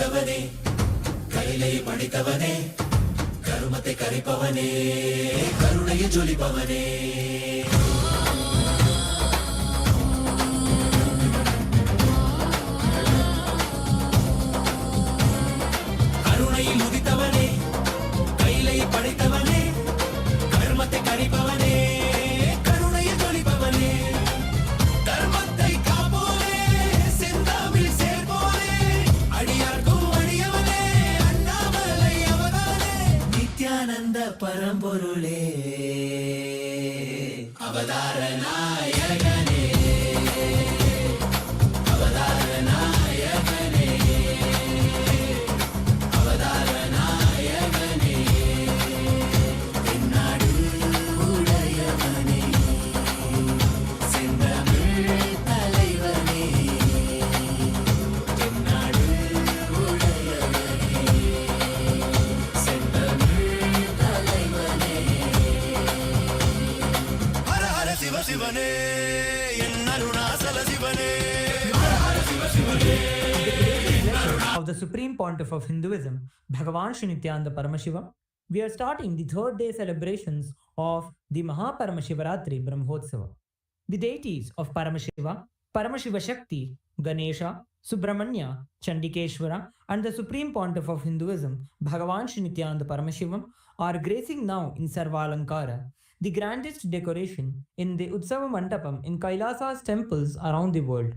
ಉದಿತವನೇ ಕೈಲೈ ಪಡಿತವನೇ ಕರುಮತೆ ಕರಿಪವನೇ ಕರುಣೆಯ ಜೊಲಿಪವನೇ ಕರುಣೆயில் உதித்தவனே கைலை படைத்தவனே கர்மத்தை கரிப்பவனே கருணையை ஜொலிப்பவனே தர்மத்தை காப்போனே செந்தாமில் சேர்ப்போனே அடியார்க்கும் அடியவனே அண்ணாமலை அவதானே நித்யானந்த பரம்பொருளே அவதார நாயகனே அவதார நாயகனே அவதார நாயகனே தென்னாடு உடையவனே செந்தமிழ் தலைவனே தென்னாடு உடையவனே செந்தமிழ் தலைவனே ஹர ஹர சிவ சிவனே என் அருணாசல சிவனே ஹர ஹர சிவ சிவனே of the Supreme Pontiff of Hinduism, Bhagavan Sri Nithyananda Paramashiva, we are starting the third day celebrations of the Maha Paramashivaratri Brahmotsava. The deities of Paramashiva, Paramashiva Shakti, Ganesha, Subramanya, Chandikeshwara, and the Supreme Pontiff of Hinduism, Bhagavan Sri Nithyananda Paramashivam, are gracing now in Sarvalankara, the grandest decoration in the Utsava Mandapam in Kailasa's temples around the world.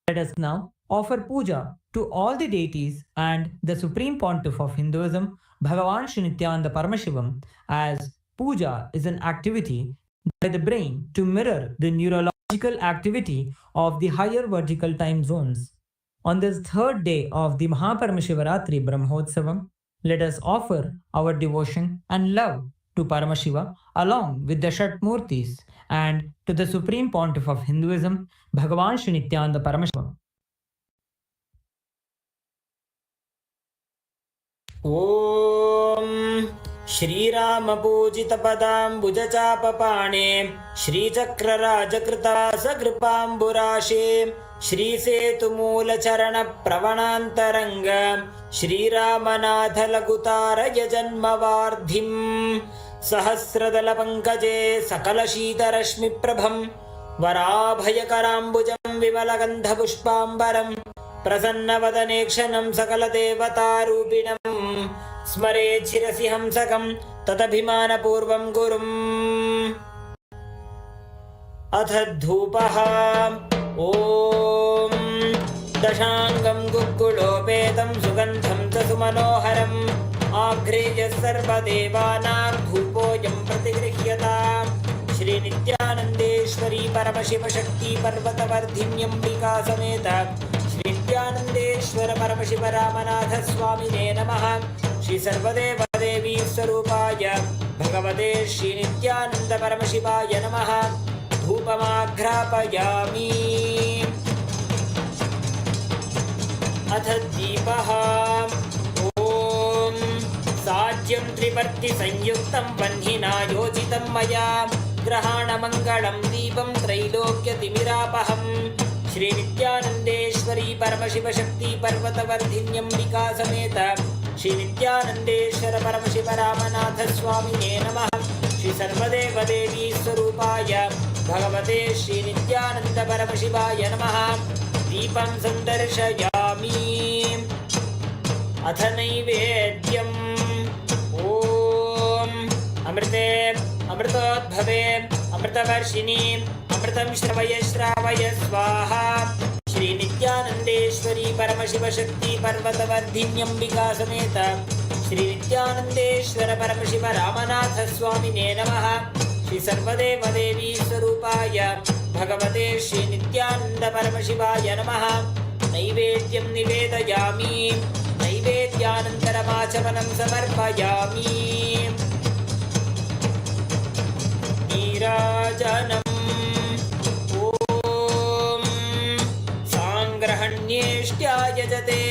Let us now offer puja to all the deities and the Supreme Pontiff of Hinduism, Bhagavan Sri Nithyananda Paramashivam, as puja is an activity by the brain to mirror the neurological activity of the higher vertical time zones. On this third day of the Maha Paramashivaratri Brahmotsavam, let us offer our devotion and love to Paramashiva along with the Shatmurtis and to the Supreme Pontiff of Hinduism, Bhagavan Sri Nithyananda Paramashivam. ॐ श्रीरामपूजितपदाम्बुजचापपाणे श्रीचक्रराजकृतासकृपाम्बुराशे श्रीसेतुमूलचरणप्रवणान्तरङ्ग श्रीरामनाथलघुतारय जन्मवार्धिम् सहस्रदलपङ्कजे सकलशीतरश्मिप्रभं वराभयकराम्बुजं विमलगन्धपुष्पाम्बरम् प्रसन्नवदने क्षणं सकलदेवतारूपिणं स्मरेत् शिरसि हंसकं तदभिमानपूर्वं गुरुम् अथ धूपः ॐ दशाङ्गं गुग्गुलोपेतं सुगन्धं च सुमनोहरम् आघ्रेयः सर्वदेवानां धूपोऽयं प्रतिगृह्यताम् श्रीनित्यानन्देश्वरी परमशिवशक्ति पर्वतवर्धिन्यम्बिका समेत श्रीनित्यानन्देश्वर परमशिव रामनाथ स्वामिने नमः। श्री सर्वदेवदेवी स्वरूपाय भगवते श्रीनित्यानन्द परमशिवाय नमः। धूपमाघ्रापयामि। अथ दीपः ॐ साज्यं त्रिवर्ति संयुक्तं वह्निना योजितं मया ग्रहाणमङ्गलं दीपं त्रैलोक्यतिमिरापहम् श्रीनित्यानन्देश्वरी परमशिवशक्ति पर्वतवर्धिन्यम्बिका समेत श्रीनित्यानन्देश्वर परमशिव रामनाथ स्वामिने नमः। श्री सर्वदेवदेवी स्वरूपाय भगवते श्रीनित्यानन्द परमशिवाय नमः। दीपं सन्दर्शयामि। अथ नैवेद्यम् ॐ अमृते अमृतोद्भवे अमृतवर्षिणी अमृतं श्रवय श्रावय स्वाहा। श्रीनित्यानन्देश्वरी परमशिवशक्ति पर्वतवर्धिन्यम्बिका समेत श्रीनित्यानन्देश्वर परमशिव रामनाथ स्वामिने नमः। श्री सर्वदेवदेवी स्वरूपाय भगवते श्रीनित्यानन्द परमशिवाय नमः। नैवेद्यं निवेदयामि। नैवेद्यानन्तरमाचमनं समर्पयामि। नीराजनम् ॐ साङ्ग्रहण्येष्ट्यायजते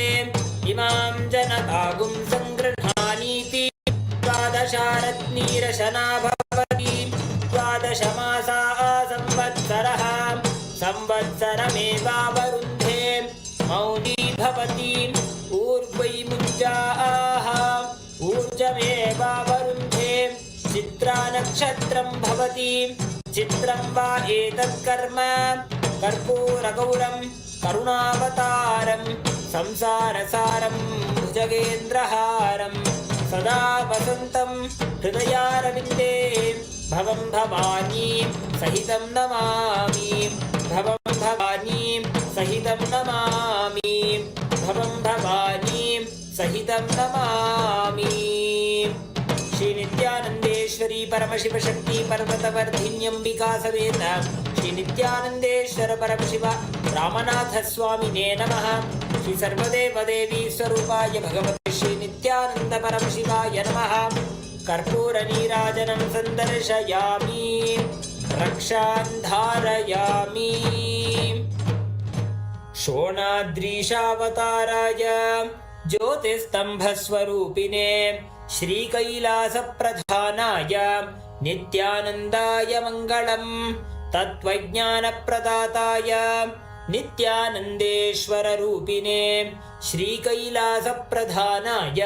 इमां जनतागुं सङ्गृह्णानीति। द्वादशारत्नीरशना भवति। द्वादशमासा संवत्सरः संवत्सरमेवावरुन्धे। मौनी भवति ऊर्ध्वै मुञ्जाः ऊर्जमेवावरुन्धे चित्रा नक्षत्रं भवति चित्रं वा एतत् कर्म कर्पूरगौरं करुणावतारं संसारसारं भुजगेन्द्रहारं सदा वसन्तं हृदयारविन्दे भवं भवानी सहितं नमामि भवं भवानी सहितं नमामि भवं भवानी सहितं नमामि। श्री नित्यानंदेश्वरी परमशिव शक्ति पर्वतवर्धिन्यंबिका समेत श्री नित्यानंदेश्वर परमशिव रामनाथ स्वामिने नमः। श्री सर्वदेव देवी स्वरूपाय भगवते श्री नित्यानंद परमशिवाय नमः। कर्पूर नीराजनं संदर्शयामि रक्षां धारयामि। शोणाद्रीशावताराय ज्योतिस्तंभस्वरूपिणे श्रीकैलासप्रधानाय नित्यानन्दाय मङ्गलम्। तत्त्वज्ञानप्रदाताय नित्यानन्देश्वररूपिणे श्रीकैलासप्रधानाय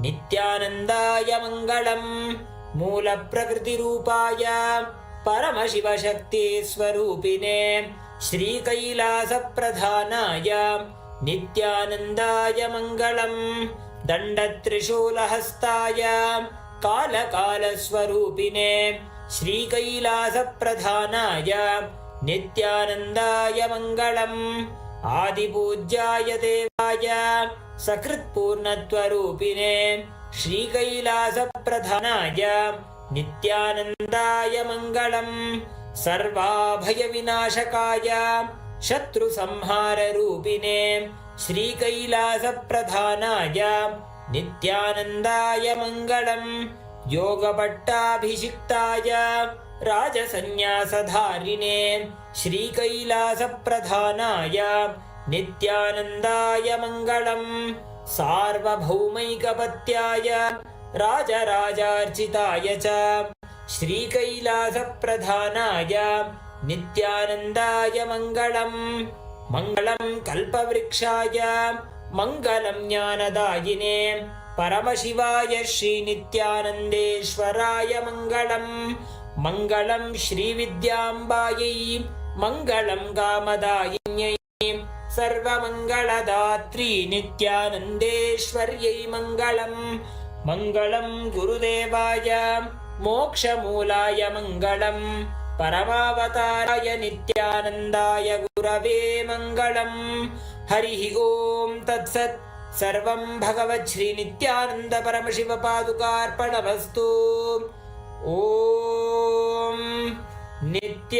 नित्यानन्दाय मङ्गलम्। मूलप्रकृतिरूपाय परमशिवशक्तिस्वरूपिणे श्रीकैलासप्रधानाय नित्यानन्दाय मङ्गलम्। दण्डत्रिशूलहस्ताय कालकालस्वरूपिणे श्रीकैलासप्रधानाय नित्यानन्दाय मङ्गलम्। आदिपूज्याय देवाय सकृत्पूर्णत्वरूपिणे श्रीकैलासप्रधानाय नित्यानन्दाय मङ्गलम्। सर्वाभयविनाशकाय शत्रुसंहाररूपिणे श्रीकैलासप्रधानाय नित्यानन्दाय मङ्गलम्। योगपट्टाभिषिक्ताय राजसन्न्यासधारिणे श्रीकैलासप्रधानाय नित्यानन्दाय मङ्गलम्। सार्वभौमैकपत्याय राजराजार्चिताय च श्रीकैलासप्रधानाय नित्यानन्दाय मङ्गलम्। मङ्गलं कल्पवृक्षाय मङ्गलं ज्ञानदायिने परमशिवाय श्रीनित्यानन्देश्वराय मङ्गलम्। मङ्गलं श्रीविद्याम्बायै मङ्गलं कामदायिन्यै सर्वमङ्गलदात्री नित्यानन्देश्वर्यै मङ्गलम्। मङ्गलं गुरुदेवाय मोक्षमूलाय मङ्गलम्। परमावताराय नित्यानन्दाय गुरवे मङ्गलम्। हरिः ॐ तत्सत्। सर्वं भगवत् श्री नित्यानन्द परमशिव पादुकार्पणमस्तु। ॐ नित्यानन्दम्।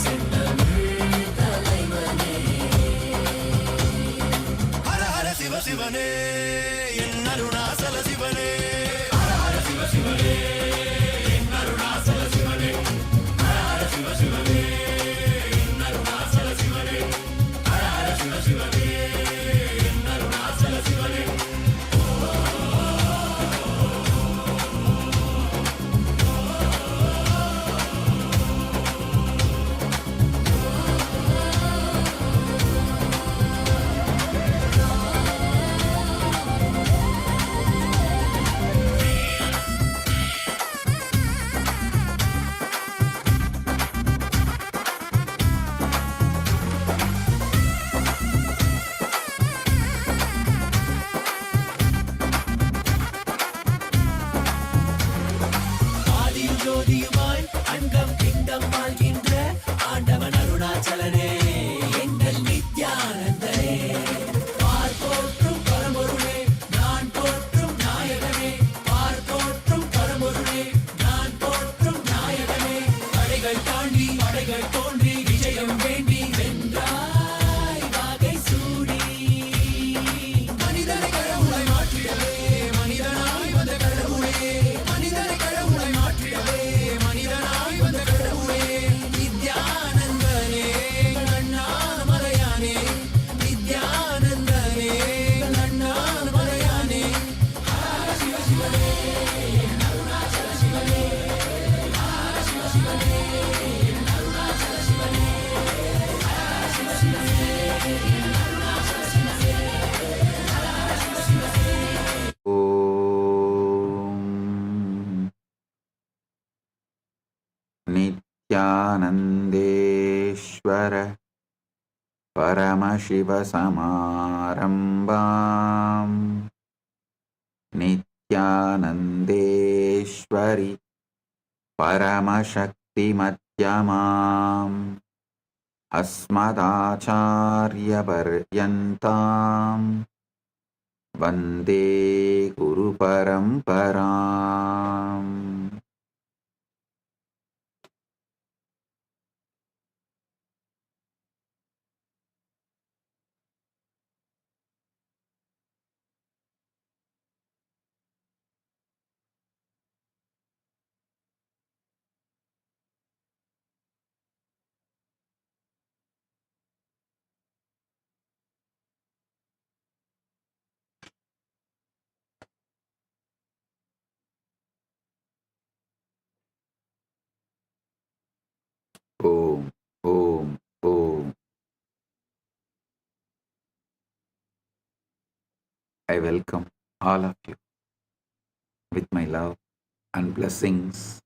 செந்தமிழ் Om Nithyanandeshwara Paramashiva Samarambam Nithyanandeshwari Paramashakti Madhyamam Asmadacharya Paryantam Vande Guru Paramparam. Om, Om, Om. I welcome all of you with my love and blessings.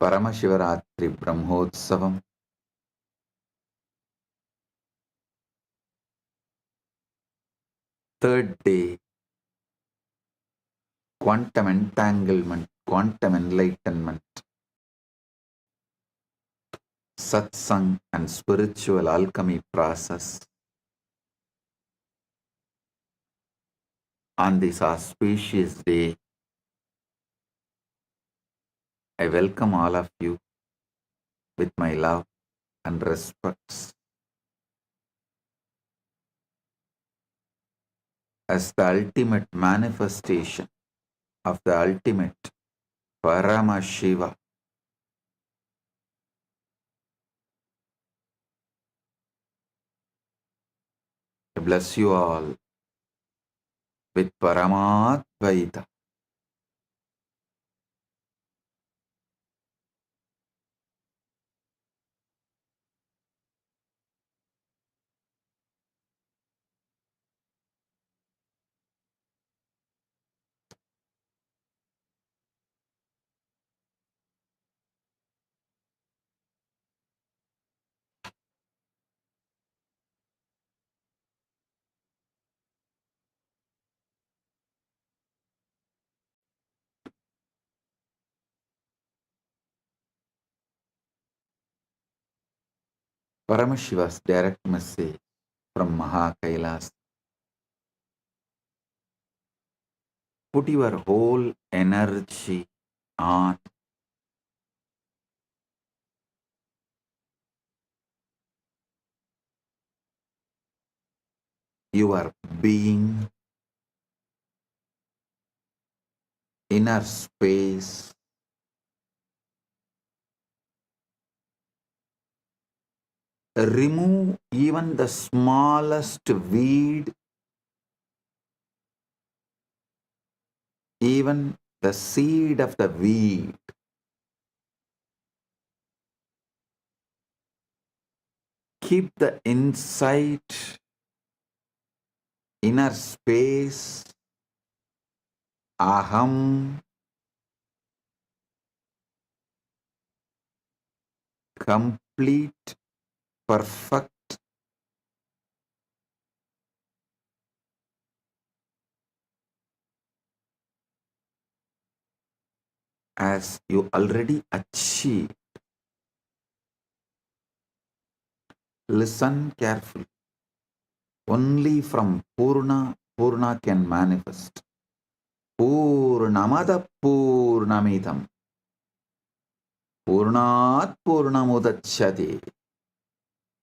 Paramashivaratri Brahmotsavam, third day, quantum entanglement, quantum enlightenment, Satsang and spiritual alchemy process. On this auspicious day, I welcome all of you with my love and respects. As the ultimate manifestation of the ultimate Paramashiva, I bless you all with Paramadvaita. Paramashiva's direct message from Maha Kailasas. Put your whole energy on your being, inner space, remove even the smallest weed, even the seed of the weed. Keep the insight, inner space, aham, complete, perfect, as you already achieved. Listen carefully. Only from Purna, Purna can manifest. Purnamada Purnamidam. Purnat Purnamudachyate.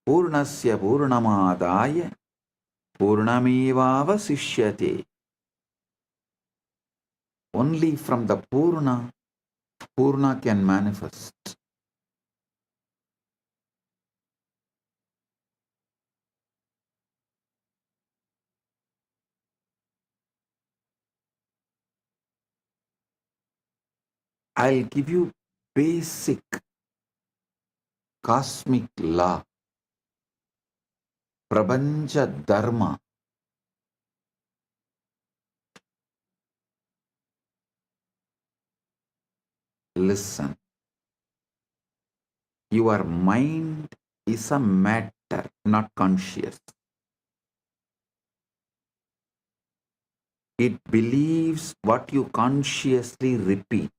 Purnasya Purnamadaya. Purnamevavasishyate. Only from the Purna, Purna can manifest. I'll give you basic cosmic law, Prabanja Dharma. Listen, your mind is a matter, not conscious. It believes what you consciously repeat.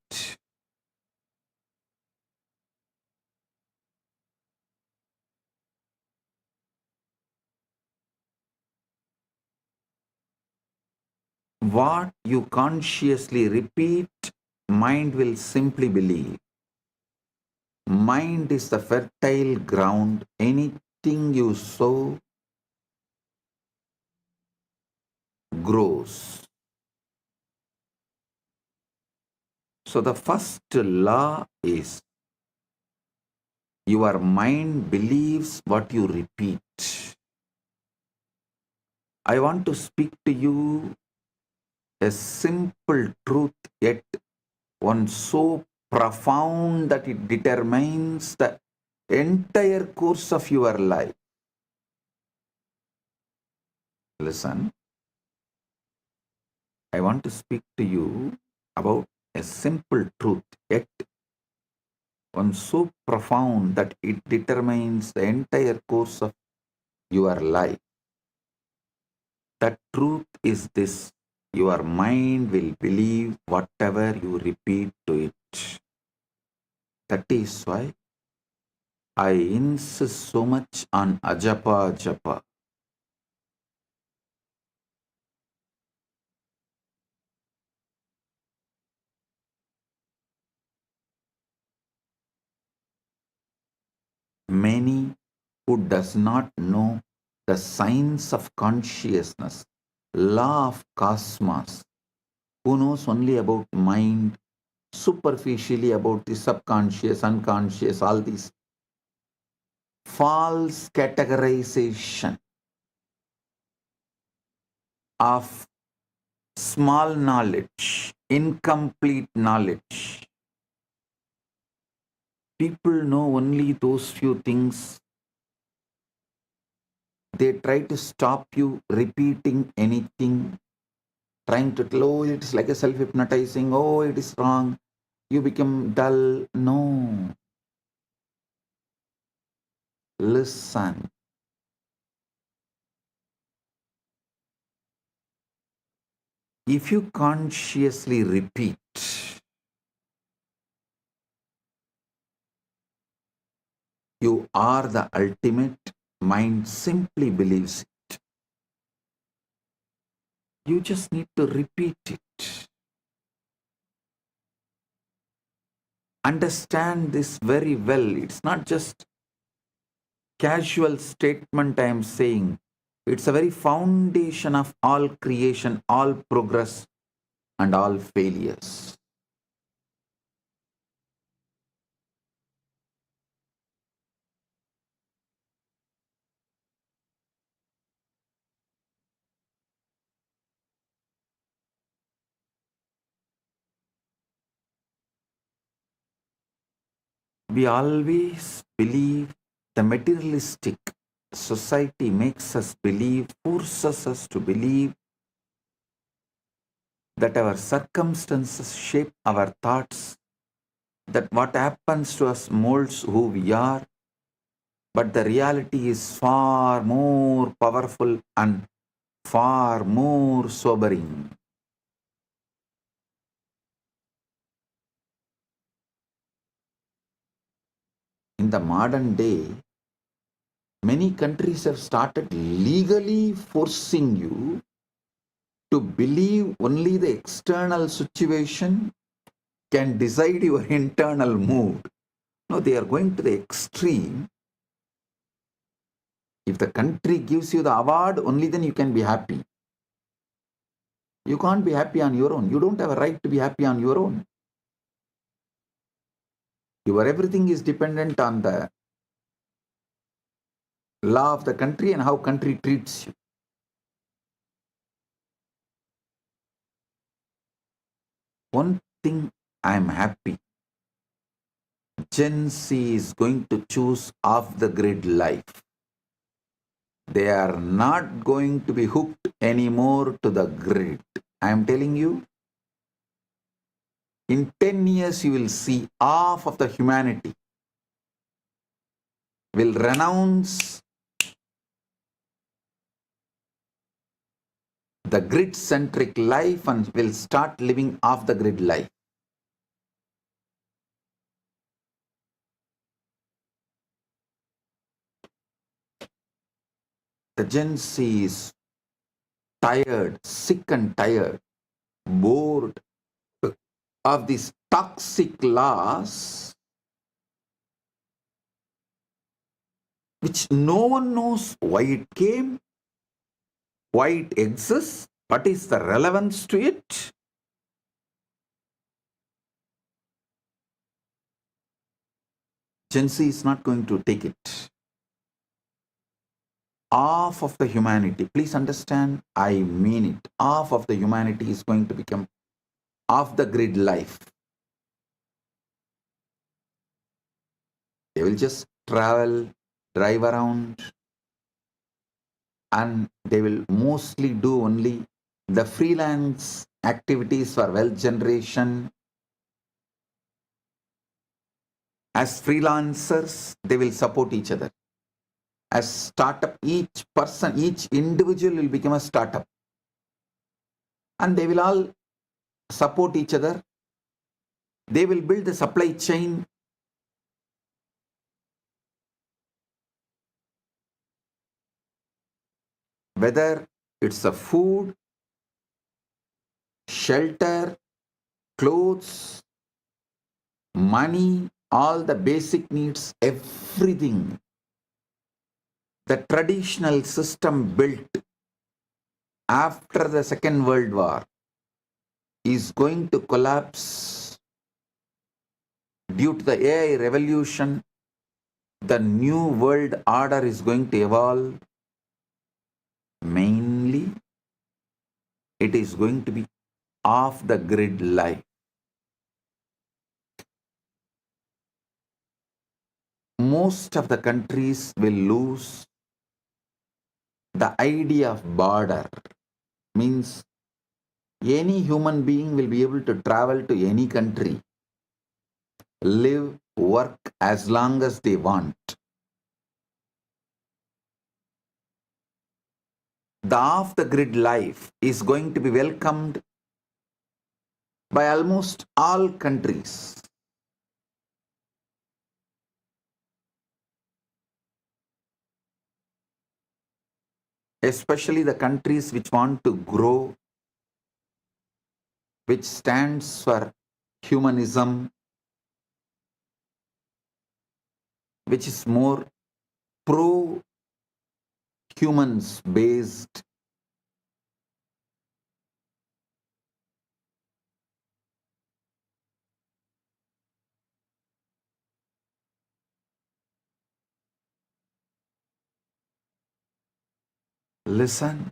What you consciously repeat, mind will simply believe. Mind is the fertile ground. Anything you sow grows. So the first law is your mind believes what you repeat. I want to speak to you a simple truth, yet one so profound that it determines the entire course of your life. Listen, I want to speak to you about a simple truth, yet one so profound that it determines the entire course of your life. The truth is this: your mind will believe whatever you repeat to it. That is why I insist so much on ajapa japa. Many who does not know the science of consciousness, law of cosmos, who knows only about mind, superficially about the subconscious, unconscious, all these false categorization of small knowledge, incomplete knowledge. People know only those few things. They try to stop you repeating anything, trying to tell, oh, it's like a self-hypnotizing, oh, it is wrong, you become dull. No. Listen. If you consciously repeat, you are the ultimate, mind simply believes it. You just need to repeat it. Understand this very well. It's not just casual statement I am saying. It's a very foundation of all creation, all progress, and all failures. We always believe the materialistic society makes us believe, forces us to believe that our circumstances shape our thoughts, that what happens to us molds who we are, but the reality is far more powerful and far more sobering. In the modern day, many countries have started legally forcing you to believe only the external situation can decide your internal mood. No, they are going to the extreme. If the country gives you the award, only then you can be happy. You can't be happy on your own. You don't have a right to be happy on your own. Your everything is dependent on the law of the country and how country treats you. One thing I am happy, Gen Z is going to choose off the grid life. They are not going to be hooked anymore to the grid. I am telling you, in 10 years you will see half of the humanity will renounce the grid-centric life and will start living off the grid life. The Gen Z is tired, sick and tired, bored of these toxic laws which no one knows why it came, why it exists, what is the relevance to it. Gen Z is not going to take it. Half of the humanity, please understand, I mean it, half of the humanity is going to become off the grid life. They will just travel, drive around, and they will mostly do only the freelance activities for wealth generation. As freelancers, they will support each other. As startup, each person, each individual will become a startup. And they will all support each other. They will build the supply chain. Whether it's a food, shelter, clothes, money, all the basic needs, everything. The traditional system built after the Second World War is going to collapse due to the AI revolution. The new world order is going to evolve. Mainly, it is going to be off the grid life. Most of the countries will lose the idea of border. Means any human being will be able to travel to any country, live, work as long as they want. The off-the-grid life is going to be welcomed by almost all countries. Especially the countries which want to grow, which stands for humanism, which is more pro-humans based. Listen,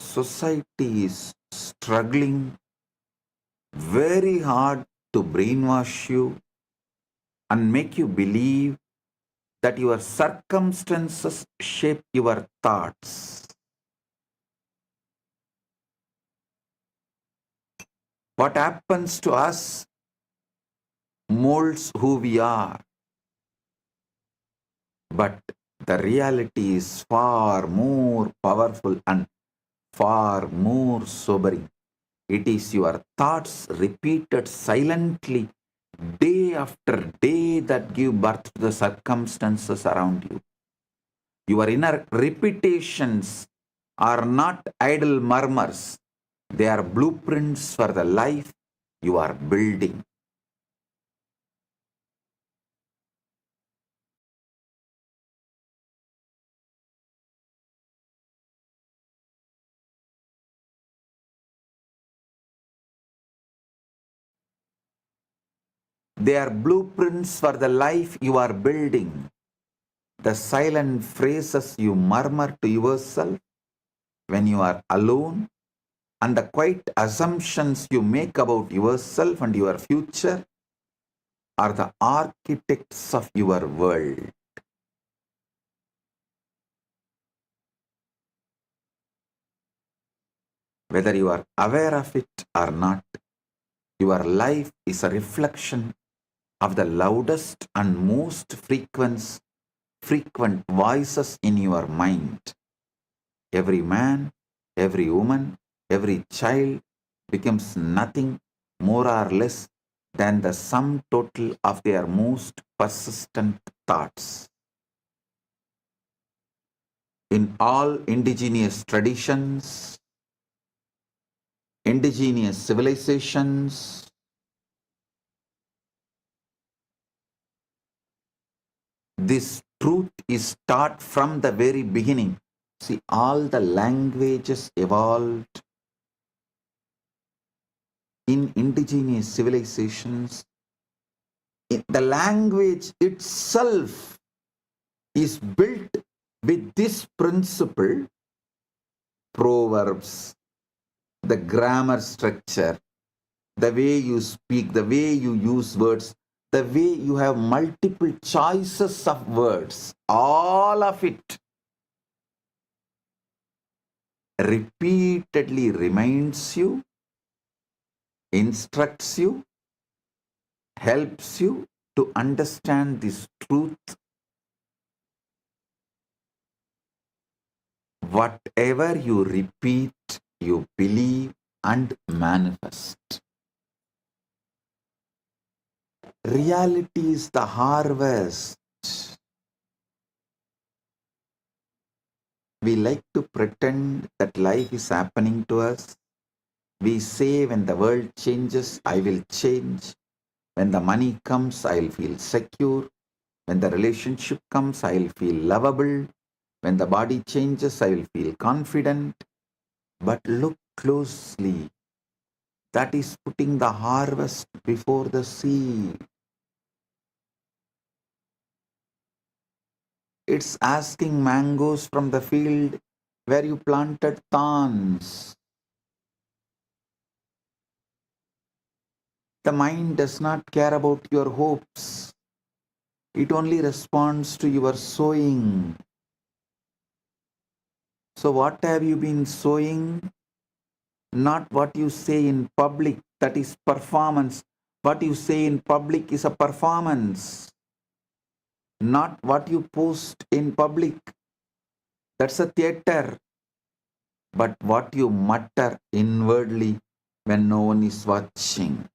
society is struggling very hard to brainwash you and make you believe that your circumstances shape your thoughts. What happens to us molds who we are. But the reality is far more powerful and far more sobering. It is your thoughts repeated silently day after day that give birth to the circumstances around you. Your inner repetitions are not idle murmurs. They are blueprints for the life you are building. They are blueprints for the life you are building. the silent phrases you murmur to yourself when you are alone, and the quiet assumptions you make about yourself and your future are the architects of your world. Whether you are aware of it or not, your life is a reflection of the loudest and most frequent voices in your mind. Every man, every woman, every child becomes nothing more or less than the sum total of their most persistent thoughts. In all indigenous traditions, indigenous civilizations, this truth is taught from the very beginning. See, all the languages evolved in indigenous civilizations. The language itself is built with this principle: proverbs, the grammar structure, the way you speak, the way you use words, the way you have multiple choices of words, all of it repeatedly reminds you, instructs you, helps you to understand this truth. Whatever you repeat, you believe and manifest. Reality is the harvest. We like to pretend that life is happening to us. We say, when the world changes, I will change. When the money comes, I'll feel secure. When the relationship comes, I'll feel lovable. When the body changes, I will feel confident. But look closely. That is putting the harvest before the seed. It's asking mangoes from the field where you planted thorns. The mind does not care about your hopes. It only responds to your sowing. So what have you been sowing? Not what you say in public, that is performance. What you say in public is a performance. Not what you post in public, that's a theater. But what you mutter inwardly when no one is watching.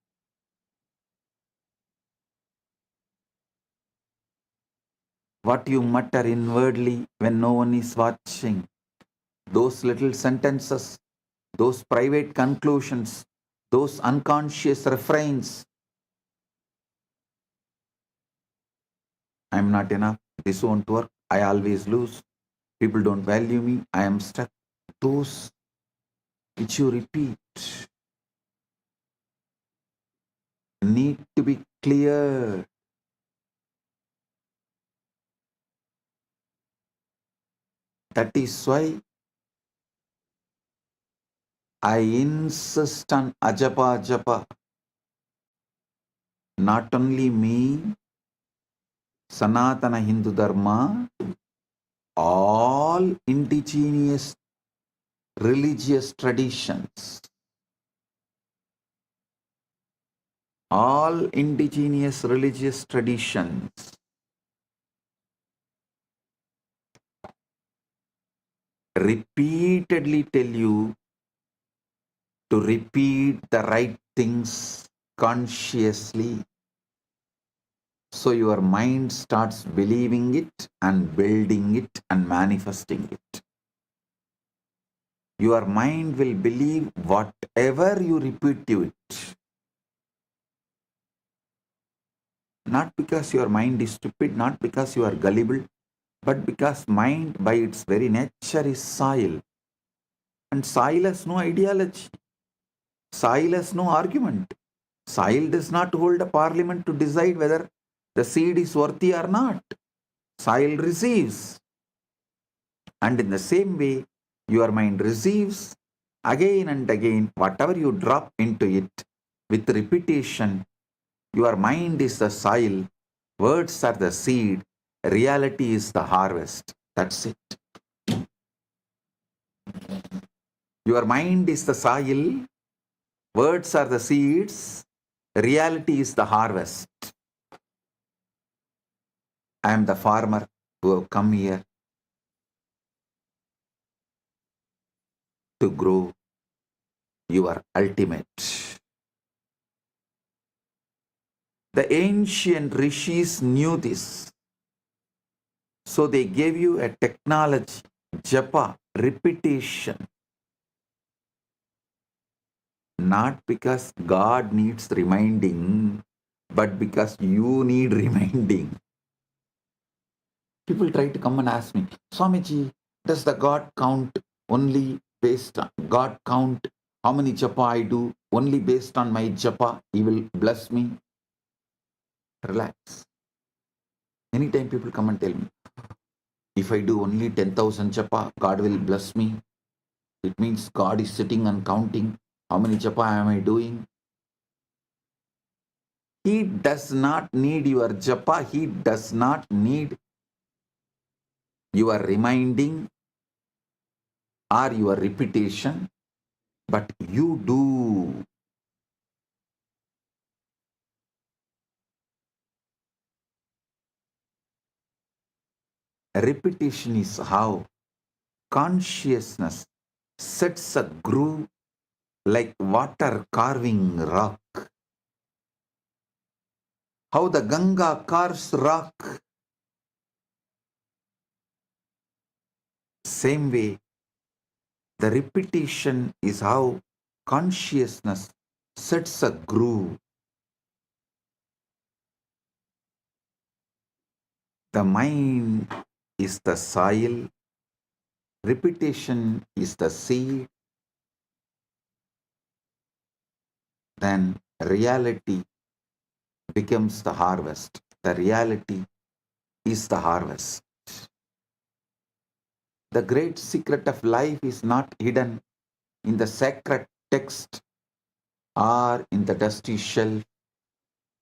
What you mutter inwardly when no one is watching. Those little sentences, those private conclusions, those unconscious refrains. I'm not enough. This won't work. I always lose. People don't value me. I am stuck. Those which you repeat need to be cleared. That is why I insist on ajapa japa. Not only me, Sanatana Hindu Dharma, all indigenous religious traditions, all indigenous religious traditions repeatedly tell you to repeat the right things consciously. So your mind starts believing it and building it and manifesting it. Your mind will believe whatever you repeat to it. Not because your mind is stupid, not because you are gullible, but because mind by its very nature is soil. And soil has no ideology. Soil has no argument. Soil does not hold a parliament to decide whether the seed is worthy or not. soil receives. And in the same way, your mind receives again and again whatever you drop into it with repetition. Your mind is the soil, words are the seed, reality is the harvest. That's it. Your mind is the soil, words are the seeds, reality is the harvest. I am the farmer who have come here to grow your ultimate. The ancient rishis knew this. So they gave you a technology, japa, repetition. Not because God needs reminding, but because you need reminding. People try to come and ask me, Swamiji, does the God count only based on God count how many japa I do only based on my japa? He will bless me. Relax. Anytime people come and tell me, if I do only 10,000 japa, God will bless me. It means God is sitting and counting how many japa am I doing. He does not need your japa. He does not need your reminding or your repetition, but you do. Repetition is how consciousness sets a groove like water carving rock. How the Ganga carves rock. Same way, the repetition is how consciousness sets a groove. The mind is the soil, repetition is the seed, then reality becomes the harvest. The reality is the harvest. The great secret of life is not hidden in the sacred text or in the dusty shelf,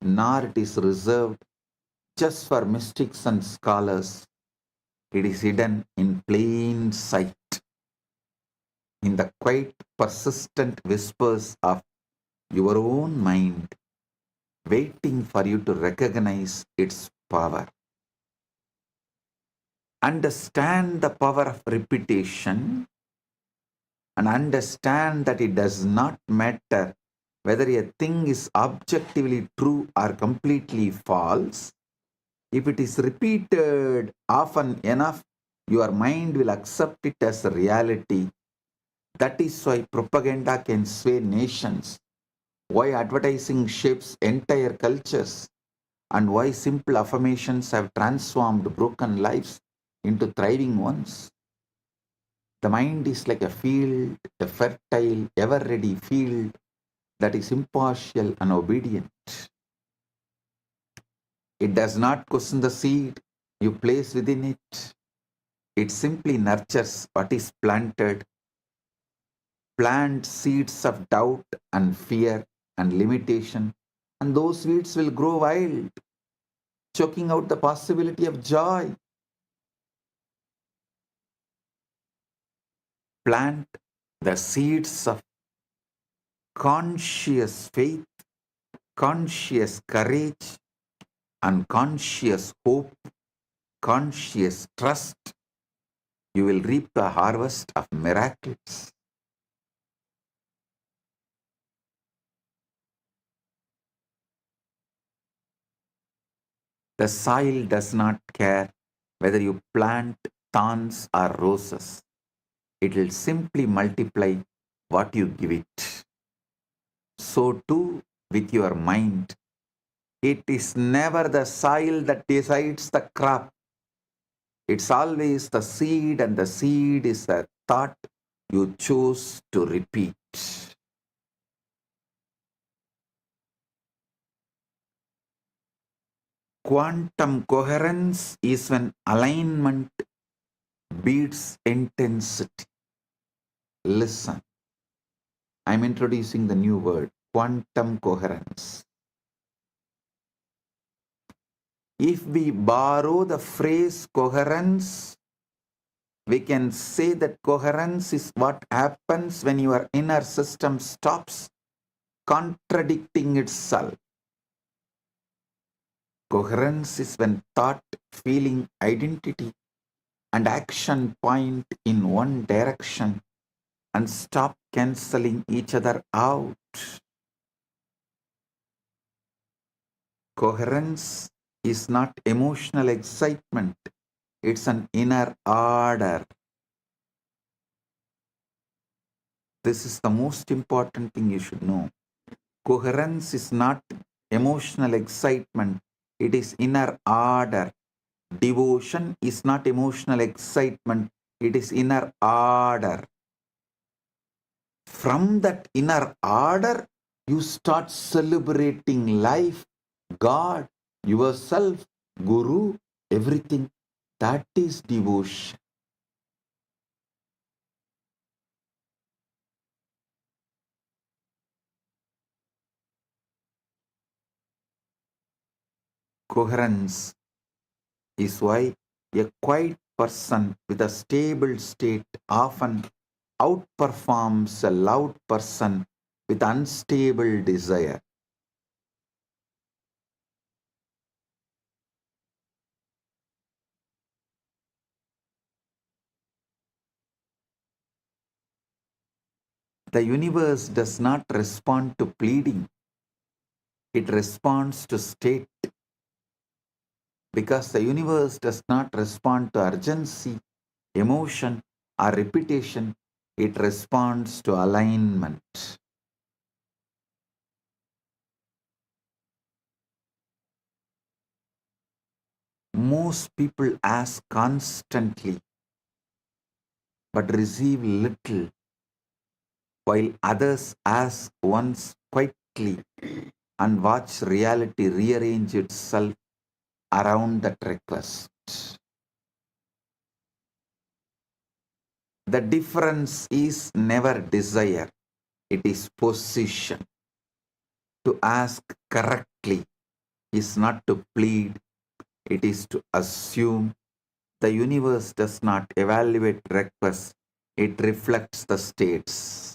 nor it is reserved just for mystics and scholars. It is hidden in plain sight, in the quiet, persistent whispers of your own mind, waiting for you to recognize its power. Understand the power of repetition and understand that it does not matter whether a thing is objectively true or completely false. If it is repeated often enough, your mind will accept it as a reality. That is why propaganda can sway nations, why advertising shapes entire cultures, and why simple affirmations have transformed broken lives into thriving ones. The mind is like a field, a fertile, ever-ready field that is impartial and obedient. It does not question the seed you place within it. It simply nurtures what is planted. Plant seeds of doubt and fear and limitation, and those weeds will grow wild, choking out the possibility of joy. Plant the seeds of conscious faith, conscious courage, and conscious hope, conscious trust. You will reap the harvest of miracles. The soil does not care whether you plant thorns or roses. It will simply multiply what you give it. So too with your mind. It is never the soil that decides the crop. It's always the seed, and the seed is a thought you choose to repeat. Quantum coherence is when alignment beats intensity. Listen, I'm introducing the new word, quantum coherence. If we borrow the phrase coherence, we can say that coherence is what happens when your inner system stops contradicting itself. Coherence is when thought, feeling, identity, and action point in one direction and stop cancelling each other out. Coherence is not emotional excitement, it's an inner order. This is the most important thing you should know. Coherence is not emotional excitement, it is inner order. Devotion is not emotional excitement, it is inner order. From that inner order, you start celebrating life, God, yourself, Guru, everything. That is devotion. Coherence is why a quiet person with a stable state often outperforms a loud person with unstable desire. The universe does not respond to pleading, it responds to state. Because the universe does not respond to urgency, emotion, or repetition, it responds to alignment. Most people ask constantly but receive little, while others ask once quietly and watch reality rearrange itself around that request. The difference is never desire, it is position. To ask correctly is not to plead, it is to assume. The universe does not evaluate requests, it reflects the states.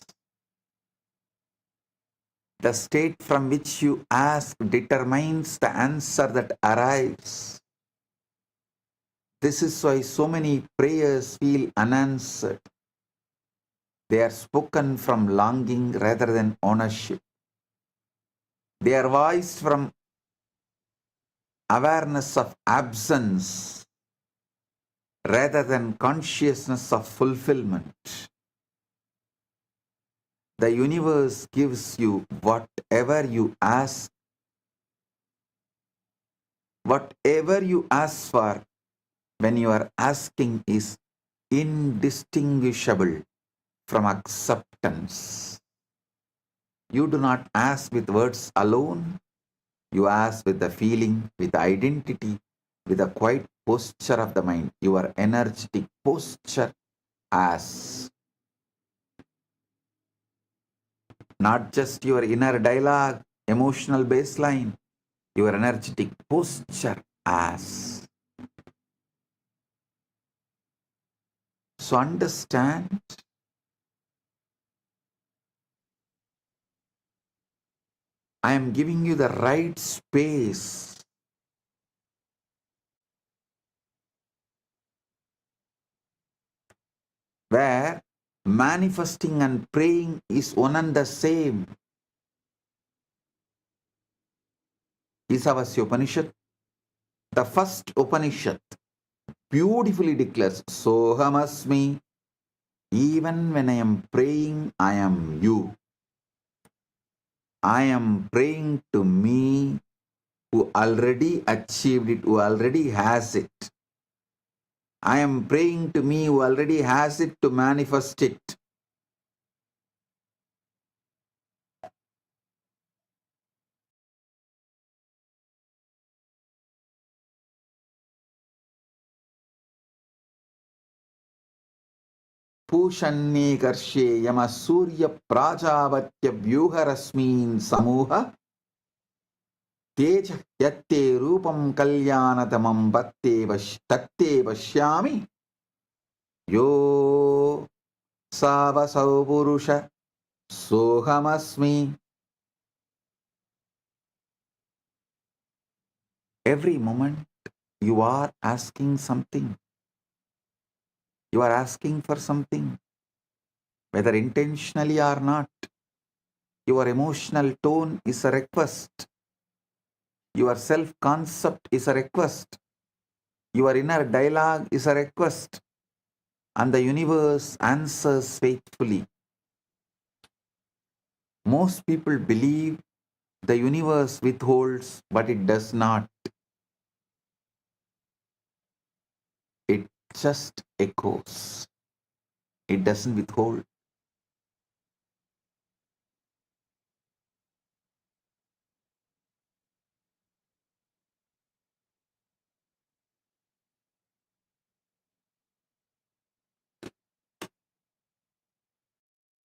The state from which you ask determines the answer that arrives. This is why so many prayers feel unanswered. They are spoken from longing rather than ownership. They are voiced from awareness of absence rather than consciousness of fulfillment. The universe gives you whatever you ask. Whatever you ask for when you are asking is indistinguishable from acceptance. You do not ask with words alone. You ask with the feeling, with the identity, with the quiet posture of the mind. Your energetic posture as not just your inner dialogue, emotional baseline, your energetic posture as. So understand, I am giving you the right space where manifesting and praying is one and the same. Isavasya Upanishad, the first Upanishad, beautifully declares, Sohamasmi, even when I am praying, I am you. I am praying to me who already achieved it, who already has it. I am praying to me who already has it to manifest it. Pushannekarshe yama surya prajavatya vyuharasmin samuha teja yatte rupam kalyanadamam tatte vashyami yo savasau purusha sohamasmi. Every moment you are asking something. You are asking for something, whether intentionally or not. Your emotional tone is a request. Your self-concept is a request. Your inner dialogue is a request. And the universe answers faithfully. Most people believe the universe withholds, but it does not. It just echoes. It doesn't withhold.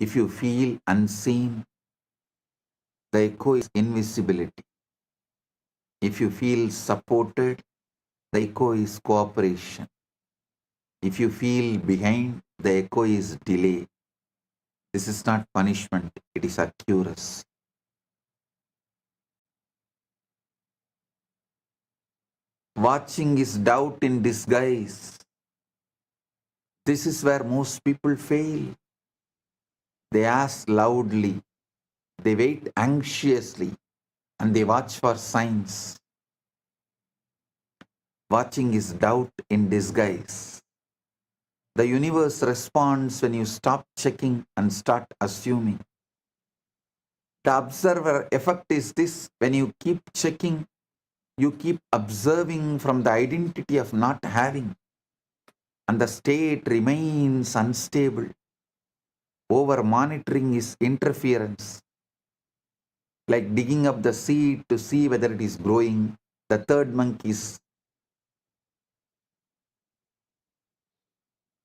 If you feel unseen, the echo is invisibility. If you feel supported, the echo is cooperation. If you feel behind, the echo is delay. This is not punishment, it is accuracy. Watching is doubt in disguise. This is where most people fail. They ask loudly, they wait anxiously, and they watch for signs. Watching is doubt in disguise. The universe responds when you stop checking and start assuming. The observer effect is this: when you keep checking, you keep observing from the identity of not having, and the state remains unstable. Over monitoring is interference, like digging up the seed to see whether it is growing. The third monk is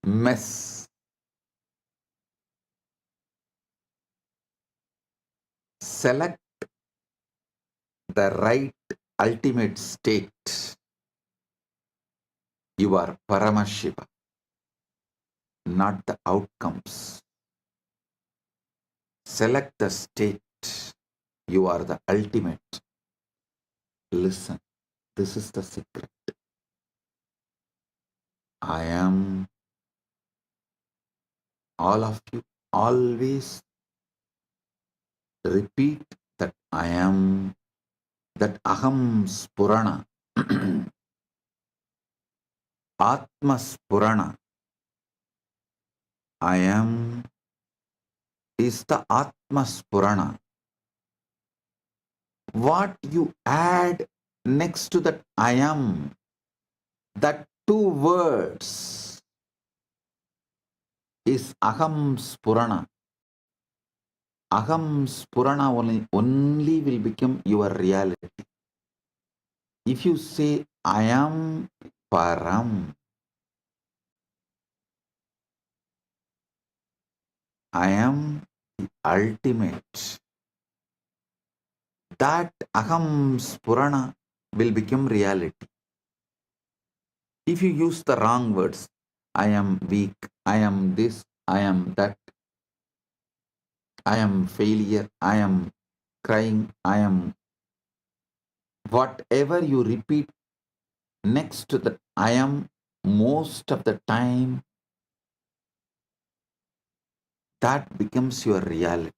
mess. Select the right ultimate state. You are Paramashiva, not the outcomes. Select the state. You are the ultimate. Listen, this is the secret. I am. All of you always repeat that I am, that Aham Spurana, Atma Spurana. I am is the Atma Spurana. What you add next to that I am, that two words is Aham Spurana. Aham Spurana only will become your reality. If you say I am Param, I am the ultimate, that Aham Spurana will become reality. If you use the wrong words, I am weak, I am this, I am that, I am failure, I am crying, I am, whatever you repeat next to the I am, most of the time, that becomes your reality.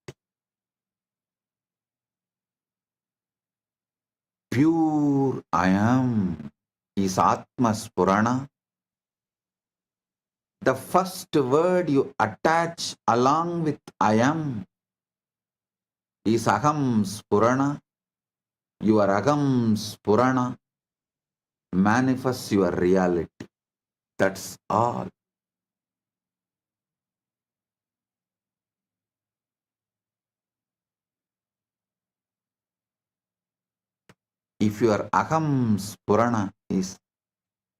Pure I am is Atma Spurana. The first word you attach along with I am is Aham Spurana. Your Aham Spurana manifests your reality. That's all. If your Aham Spurana is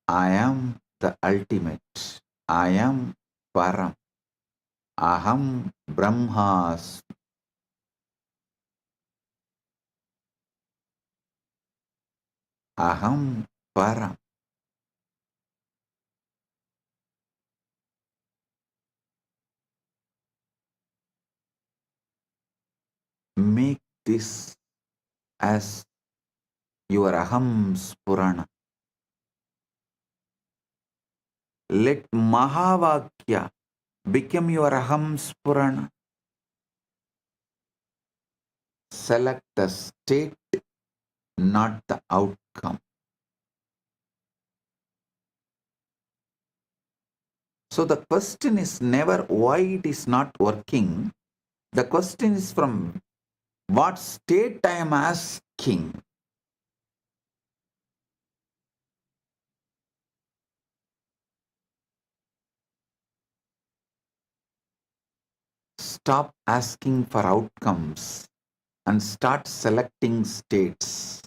I am the ultimate, I am Param, Aham Brahmas. Aham Param. Make this as your Aham Spurana. Let Mahavakya become your Aham Spurana. Select the state, not the outcome. So the question is never why it is not working. The question is from what state I am asking. Stop asking for outcomes and start selecting states.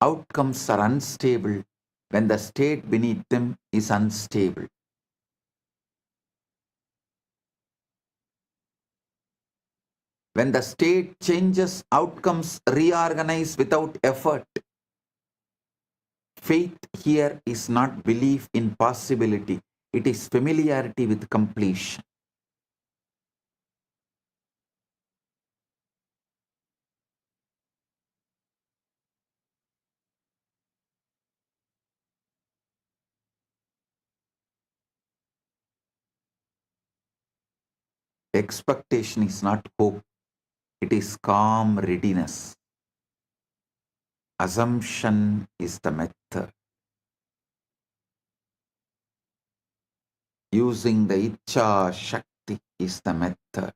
Outcomes are unstable when the state beneath them is unstable. When the state changes, outcomes reorganize without effort. Faith here is not belief in possibility, it is familiarity with completion. Expectation is not hope, it is calm readiness. Assumption is the method. Using the Icha Shakti is the method.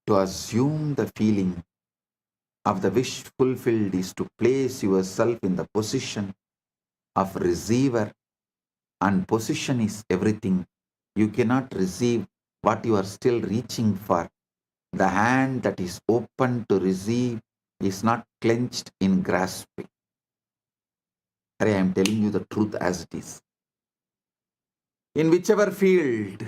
To assume the feeling of the wish fulfilled is to place yourself in the position of receiver, and position is everything. You cannot receive what you are still reaching for. The hand that is open to receive is not clenched in grasping. I am telling you the truth as it is. In whichever field,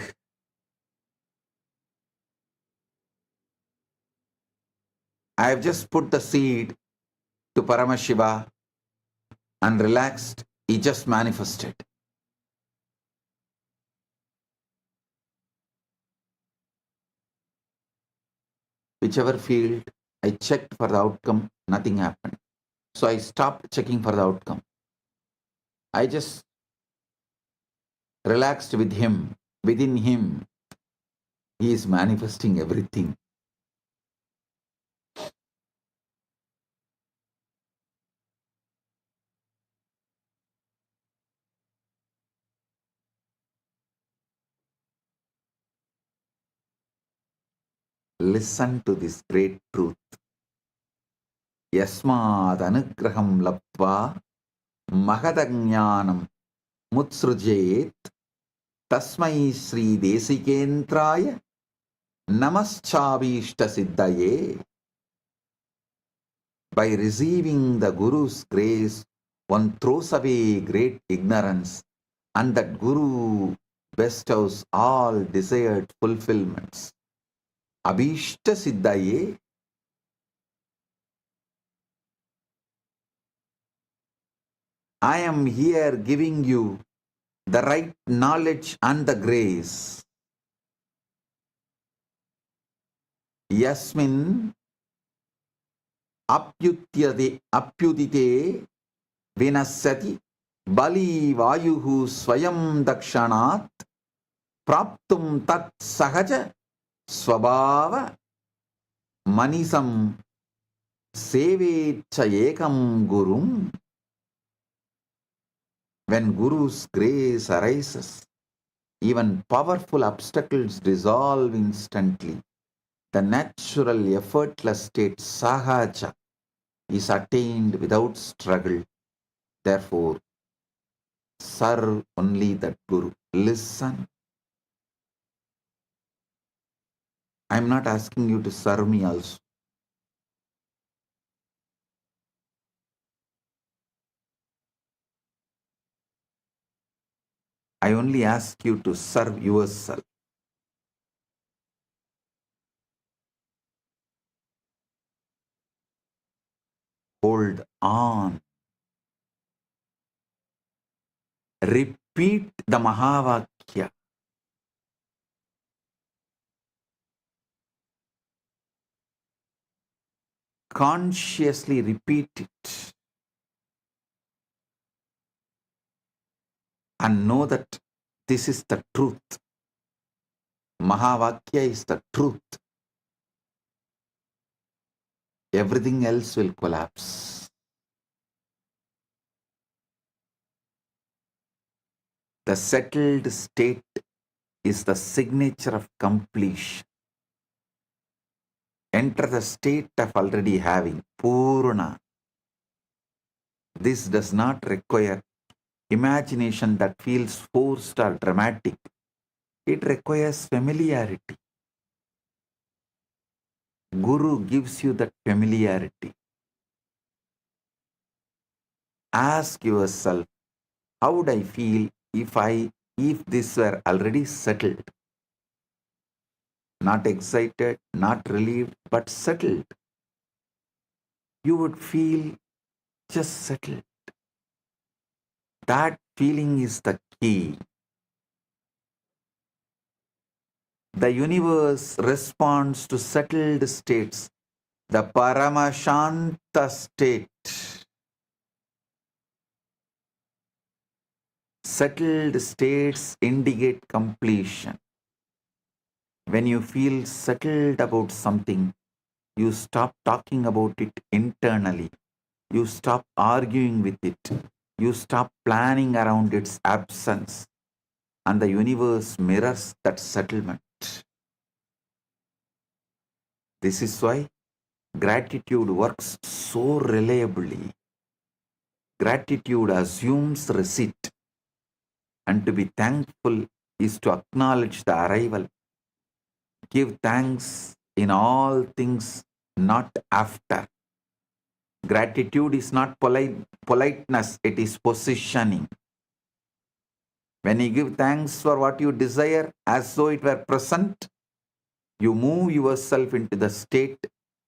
I have just put the seed to Paramashiva and relaxed, he just manifested. Whichever field, I checked for the outcome, nothing happened. So I stopped checking for the outcome. I just relaxed with him. Within him, he is manifesting everything. Listen to this great truth. Yasmad anugraham laptva mahadajnanam mutsrujet tasmai sri desikentraya namaschavishta siddhaye. By receiving the Guru's grace, one throws away great ignorance, and that Guru bestows all desired fulfillments. Abhishta siddhaye. I am here giving you the right knowledge and the grace. Yasmin apyudite vinasati bali vayuhu swayam dakshanat praptum tat sahaja swabhava manisam sevecha ekam gurum. When Guru's grace arises, even powerful obstacles dissolve instantly. The natural, effortless state sahaja is attained without struggle. Therefore, serve only that Guru. Listen I'm not asking you to serve me also. I only ask you to serve yourself. Hold on. Repeat the Mahavakya. Consciously repeat it. And know that this is the truth. Mahavakya is the truth. Everything else will collapse. The settled state is the signature of completion. Enter the state of already having, Purna. This does not require imagination that feels forced or dramatic. It requires familiarity. Guru gives you that familiarity. Ask yourself, how would I feel if this were already settled? Not excited, not relieved, but settled. You would feel just settled. That feeling is the key. The universe responds to settled states, the Paramashanta state. Settled states indicate completion. When you feel settled about something, you stop talking about it internally. You stop arguing with it. You stop planning around its absence. And the universe mirrors that settlement. This is why gratitude works so reliably. Gratitude assumes receipt. And to be thankful is to acknowledge the arrival. Give thanks in all things, not after. Gratitude is not politeness, it is positioning. When you give thanks for what you desire as though it were present, you move yourself into the state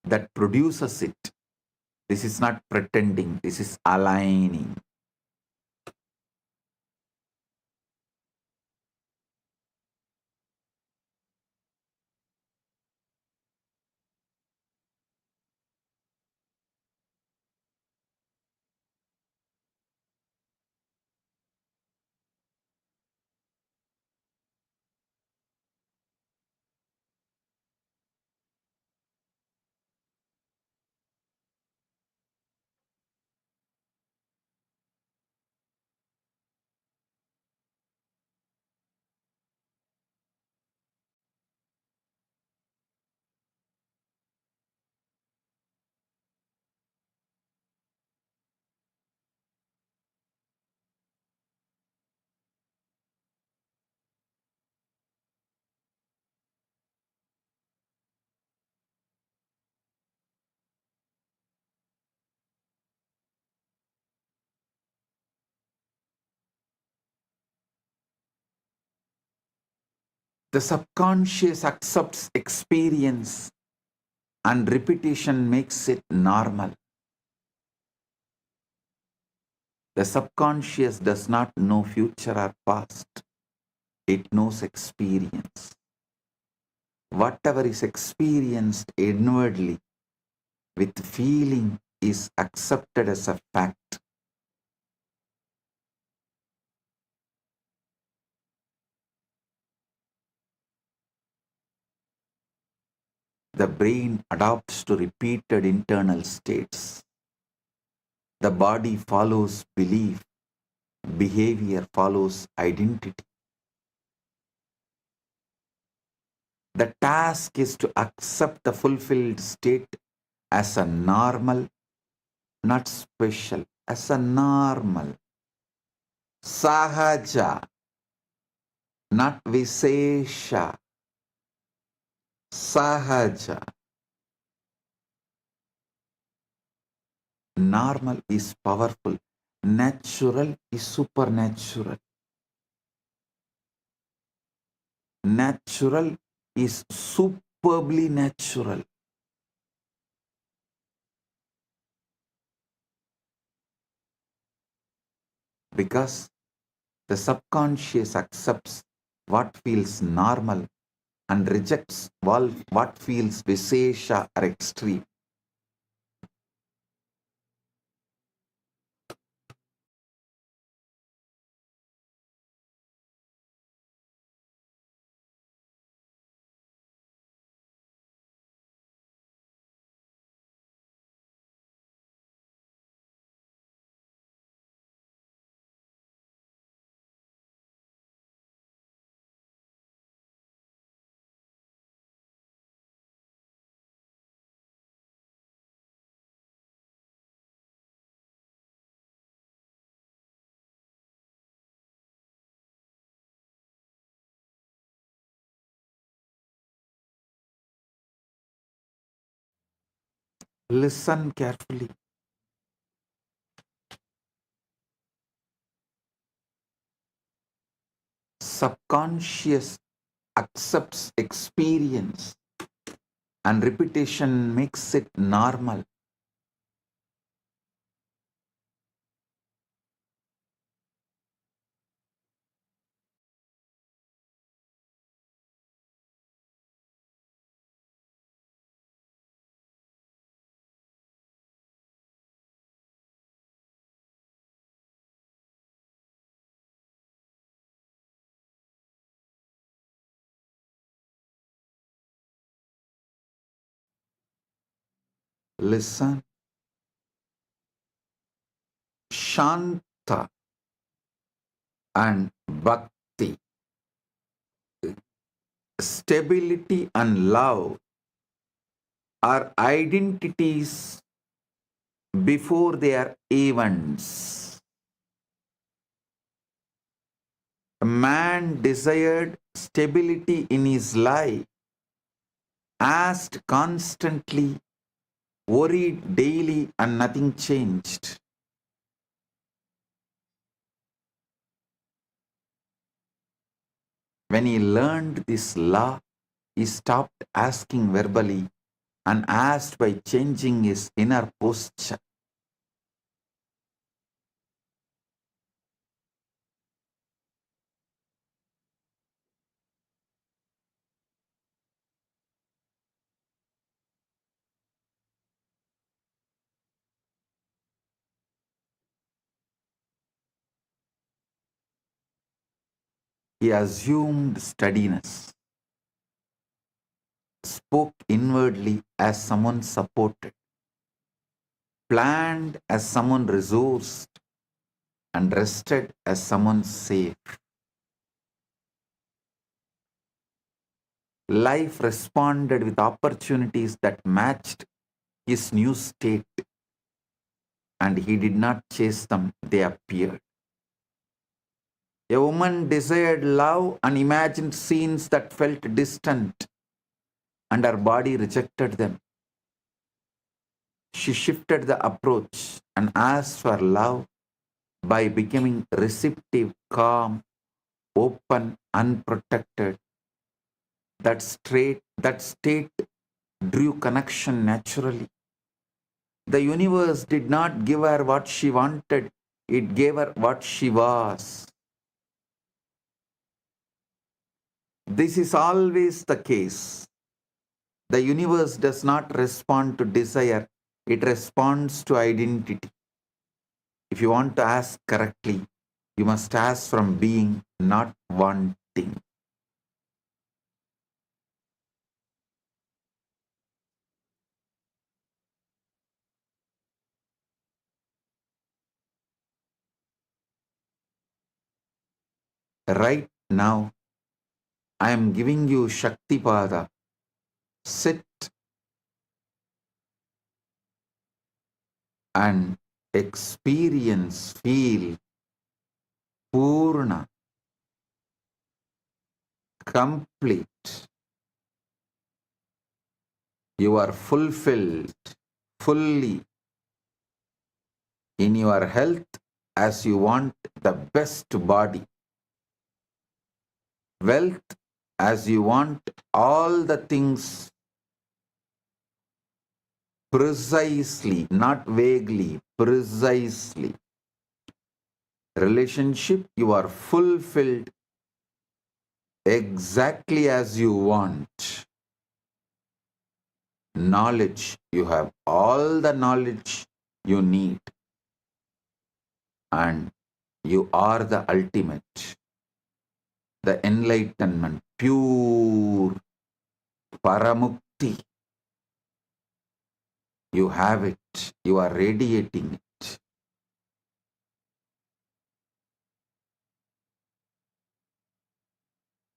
that produces it. This is not pretending, this is aligning. The subconscious accepts experience and repetition makes it normal. The subconscious does not know future or past. It knows experience. Whatever is experienced inwardly with feeling is accepted as a fact. The brain adapts to repeated internal states. The body follows belief. Behavior follows identity. The task is to accept the fulfilled state as a normal, not special, as a normal. Sahaja, not Visesha. sahaja. Normal is powerful. Natural is supernatural. Natural is superbly natural. Because the subconscious accepts what feels normal and rejects what feels visesha or extreme. Listen carefully. Subconscious accepts experience and repetition makes it normal. Listen. Shanta and bhakti. Stability and love are identities before they are events. A man desired stability in his life, asked constantly, worried daily, and nothing changed. When he learned this law, he stopped asking verbally and asked by changing his inner posture. He assumed steadiness, spoke inwardly as someone supported, planned as someone resourced, and rested as someone safe. Life responded with opportunities that matched his new state, and he did not chase them, they appeared. A woman desired love and imagined scenes that felt distant, and her body rejected them. She shifted the approach and asked for love by becoming receptive, calm, open, unprotected. That state drew connection naturally. The universe did not give her what she wanted, it gave her what she was. This is always the case. The universe does not respond to desire, it responds to identity. If you want to ask correctly, you must ask from being, not wanting. Right now, I am giving you Shaktipada. Sit and experience, feel Purna, complete, You are fulfilled fully in your health as you want the best body, wealth as you want all the things precisely, not vaguely, precisely. Relationship, you are fulfilled exactly as you want. Knowledge, you have all the knowledge you need, and you are the ultimate, the enlightenment, pure paramukti. You have it, you are radiating it.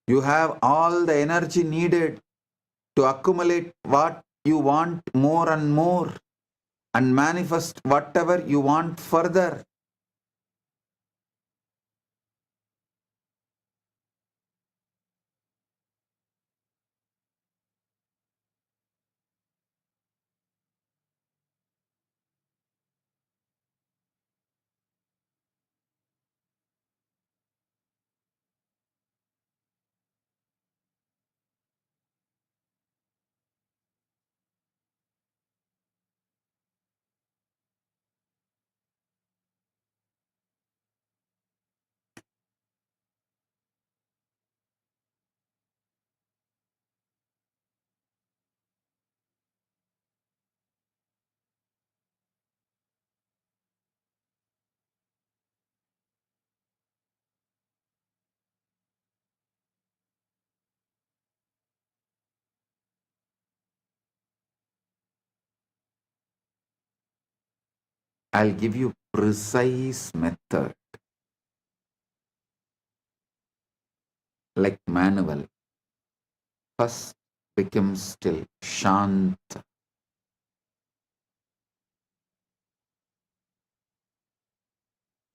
You have all the energy needed to accumulate what you want more and more and manifest whatever you want further. I'll give you precise method, like manual. First, become still, shanta,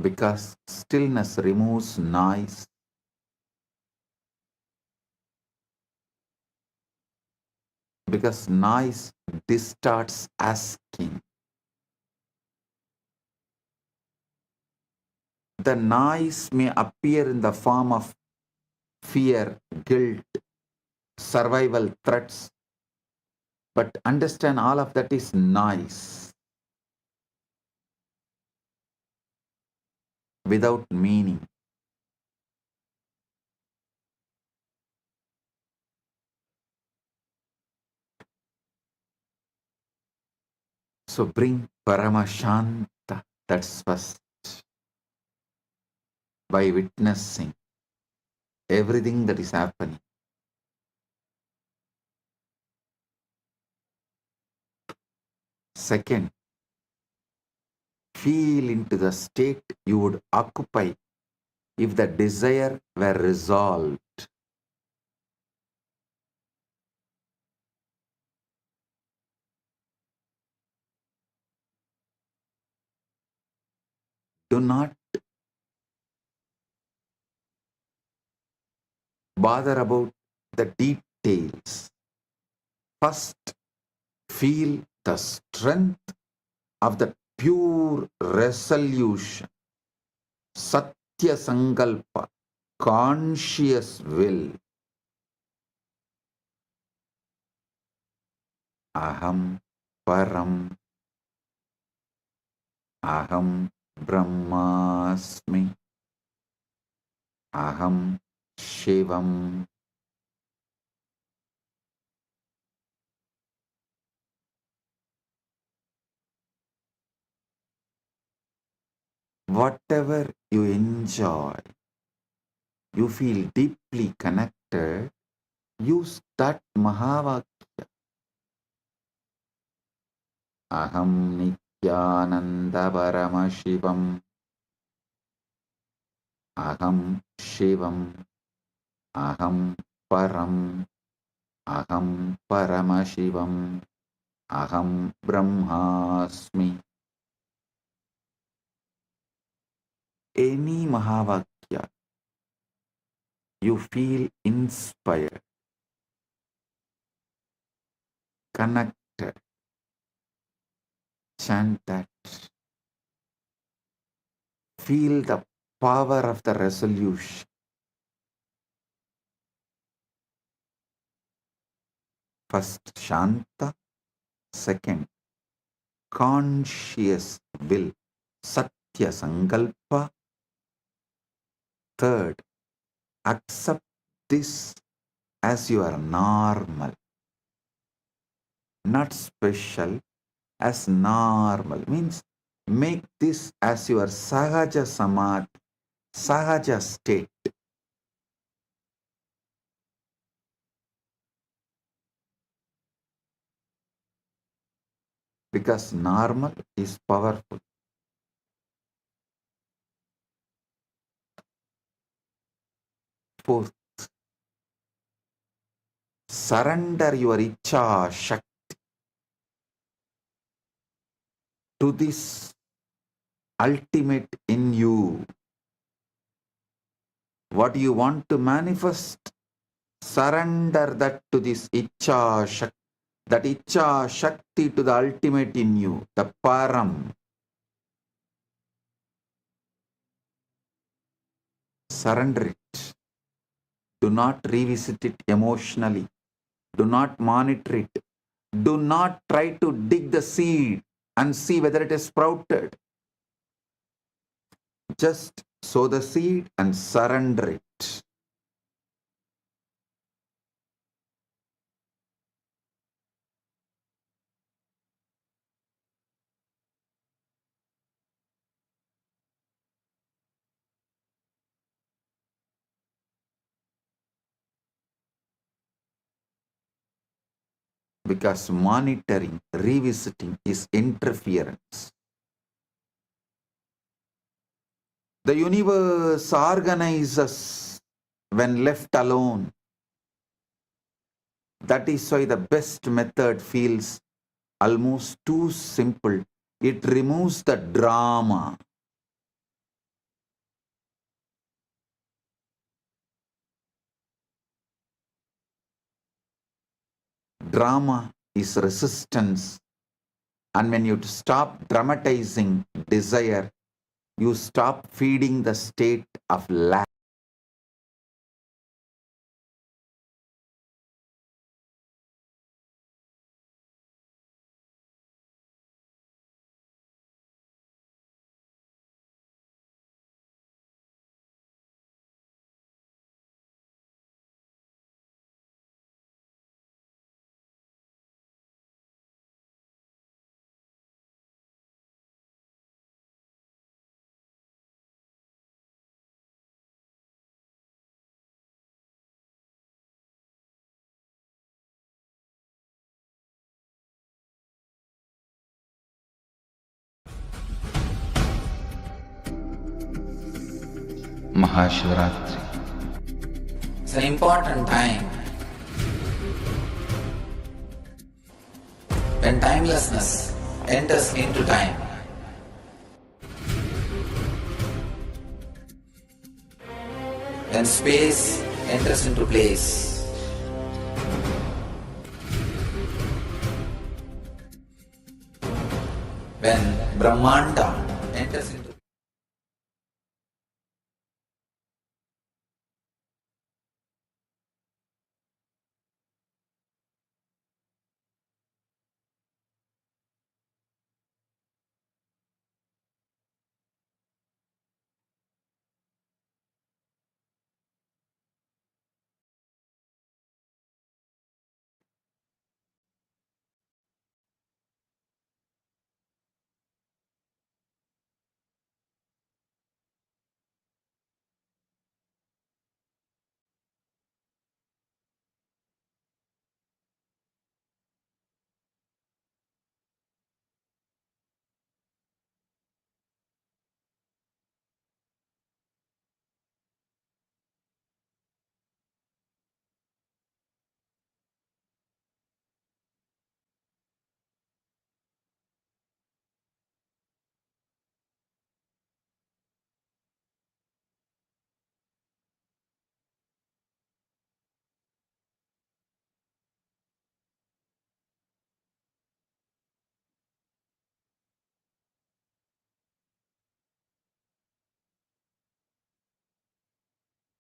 because stillness removes noise. Because noise distorts asking. The noise may appear in the form of fear, guilt, survival threats, but understand all of that is noise without meaning. So bring Paramashanta, that's first, by witnessing everything that is happening. Second, feel into the state you would occupy if the desire were resolved. Do not bother about the details. First, feel the strength of the pure resolution, Satya Sankalpa, conscious will. Aham Param, Aham Brahmasmi, Aham Shivam. Whatever you enjoy, you feel deeply connected, use that Mahavakya. Aham Nithyananda Paramashivam, Aham Shivam, Aham Param, Aham Paramashivam, Aham Brahmasmi. Any Mahavakya, you feel inspired. connected. Chant that. Feel the power of the resolution. First, Shanta. Second, conscious will. Satya Sankalpa. Third, accept this as your normal, not special, as normal. Means make this as your sahaja samadhi, sahaja state. Because normal is powerful. Fourth, surrender your icha shakti to this ultimate in you. What you want to manifest, surrender that to this icha shakti, that icha shakti to the ultimate in you, the param. Surrender it. Do not revisit it emotionally. Do not monitor it. Do not try to dig the seed and see whether it is sprouted. Just sow the seed and surrender it. Because monitoring, revisiting is interference. The universe organizes when left alone. That is why the best method feels almost too simple. It removes the drama. Drama is resistance. And when you stop dramatizing desire, you stop feeding the state of lack. Maha Shivaratri. It's an important time when timelessness enters into time. When space enters into place. When Brahmanda enters into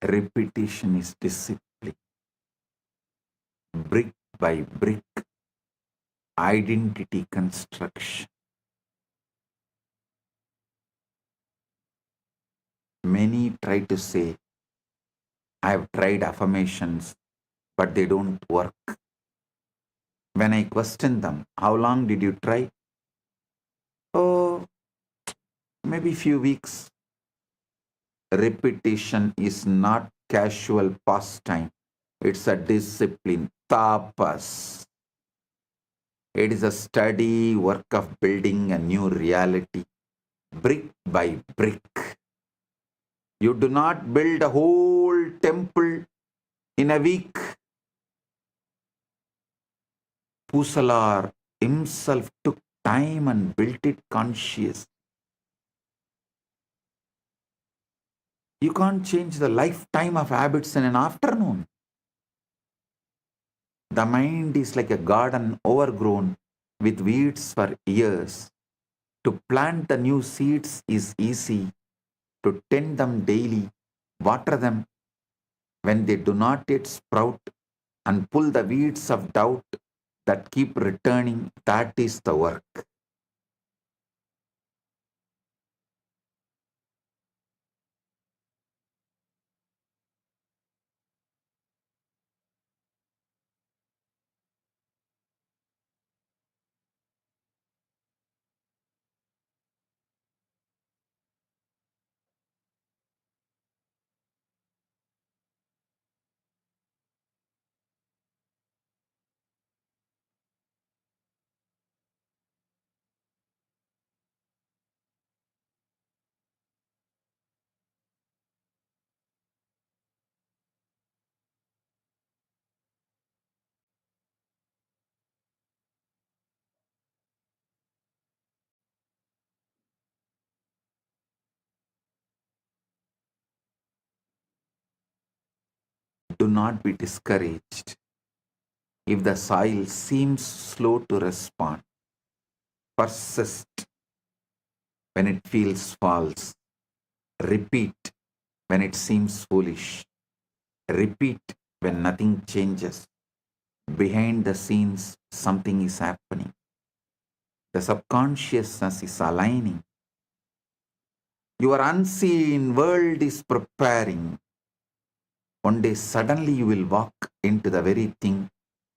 Repetition is discipline. Brick by brick, identity construction. Many try to say, I have tried affirmations, but they don't work. When I question them, how long did you try? Oh, maybe few weeks. Repetition is not casual pastime. It's a discipline, tapas. It is a steady work of building a new reality, brick by brick. You do not build a whole temple in a week. Pusalar himself took time and built it conscious. You can't change the lifetime of habits in an afternoon. The mind is like a garden overgrown with weeds for years. To plant the new seeds is easy. To tend them daily, water them when they do not yet sprout, and pull the weeds of doubt that keep returning, that is the work. Do not be discouraged if the soil seems slow to respond. Persist when it feels false. Repeat when it seems foolish. Repeat when nothing changes. Behind the scenes, something is happening. The subconsciousness is aligning. Your unseen world is preparing. One day suddenly you will walk into the very thing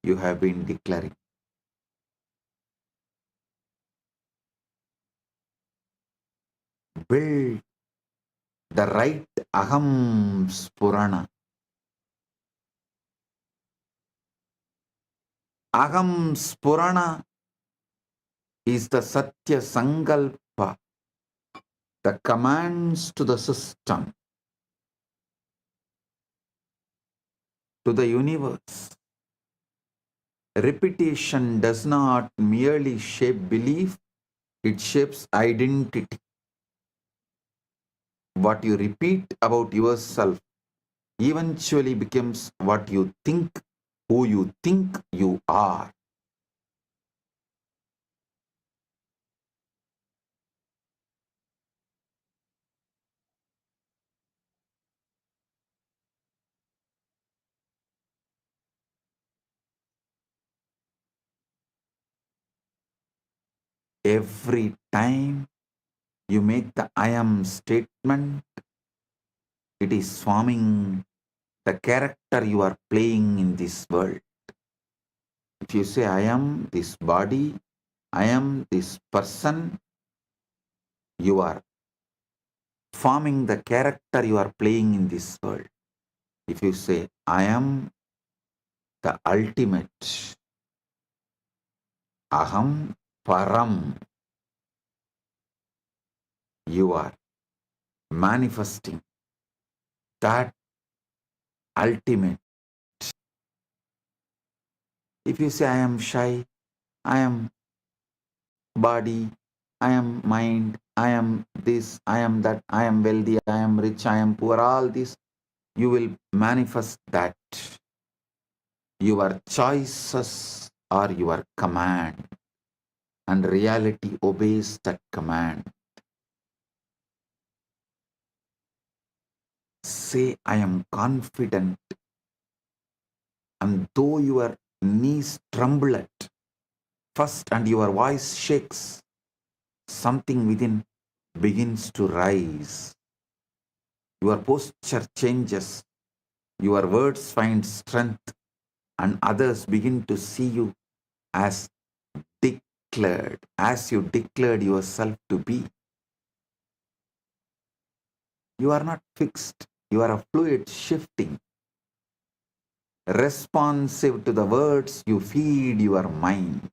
you have been declaring. Build the right aham spurana. Aham spurana is the satya sankalpa, the commands to the system, to the universe. Repetition does not merely shape belief, it shapes identity. What you repeat about yourself eventually becomes what you think, who you think you are. Every time you make the I am statement, it is forming the character you are playing in this world. If you say, I am this body, I am this person, you are forming the character you are playing in this world. If you say, I am the ultimate, aham param, you are manifesting that ultimate. If you say, I am shy, I am body, I am mind, I am this, I am that, I am wealthy, I am rich, I am poor, all this, you will manifest that. Your choices are your command, and reality obeys that command. Say, I am confident, and though your knees tremble at first and your voice shakes, something within begins to rise. Your posture changes, your words find strength, and others begin to see you as declared, as you declared yourself to be. You are not fixed, you are a fluid shifting, responsive to the words you feed your mind.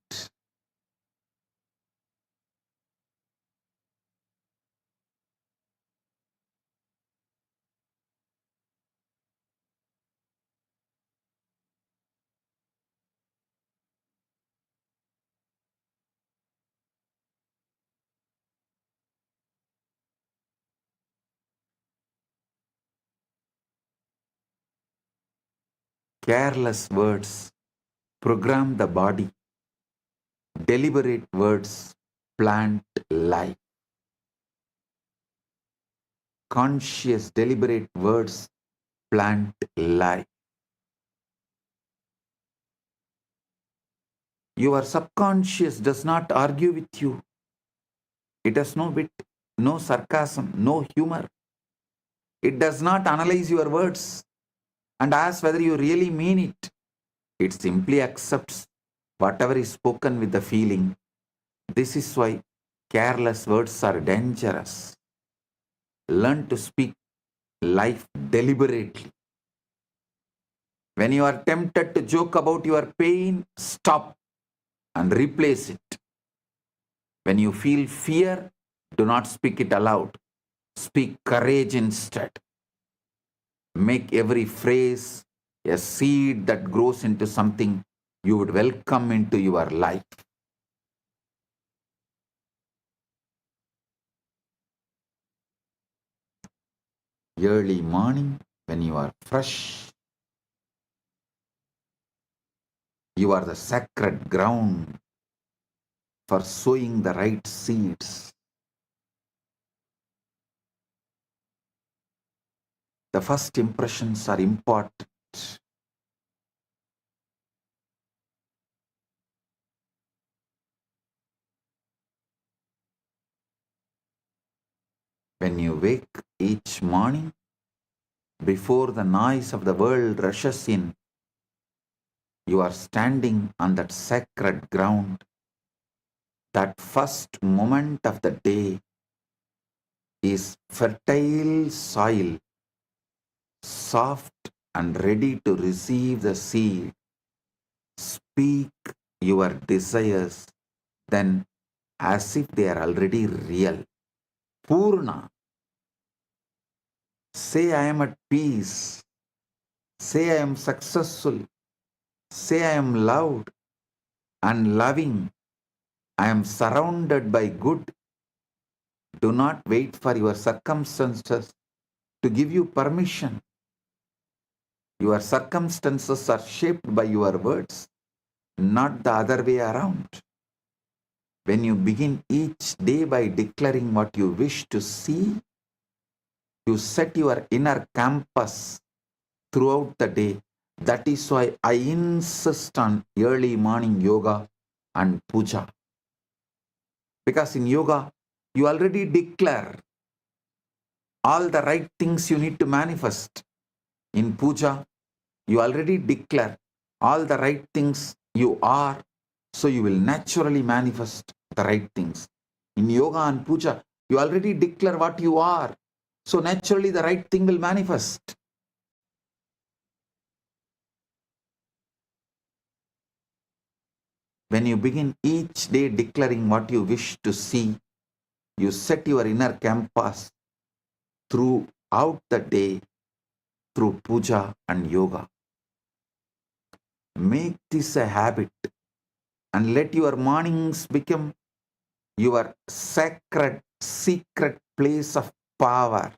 Careless words program the body, deliberate words plant life. Conscious, deliberate words plant life. Your subconscious does not argue with you. It has no wit, no sarcasm, no humor. It does not analyze your words and ask whether you really mean it. It simply accepts whatever is spoken with the feeling. This is why careless words are dangerous. Learn to speak life deliberately. When you are tempted to joke about your pain, stop and replace it. When you feel fear, do not speak it aloud. Speak courage instead. Make every phrase a seed that grows into something you would welcome into your life. Early morning, when you are fresh, you are the sacred ground for sowing the right seeds. The first impressions are important. When you wake each morning, before the noise of the world rushes in, you are standing on that sacred ground. That first moment of the day is fertile soil, soft and ready to receive the seed. Speak your desires then as if they are already real. Purna. Say I am at peace. Say I am successful. Say I am loved and loving. I am surrounded by good. Do not wait for your circumstances to give you permission. Your circumstances are shaped by your words, not the other way around. When you begin each day by declaring what you wish to see, you set your inner compass throughout the day. That is why I insist on early morning yoga and puja. Because in yoga, you already declare all the right things you need to manifest. In puja, you already declare all the right things you are, so you will naturally manifest the right things. In yoga and puja, you already declare what you are, so naturally the right thing will manifest. When you begin each day declaring what you wish to see, you set your inner compass throughout the day through puja and yoga. Make this a habit and let your mornings become your sacred, secret place of power,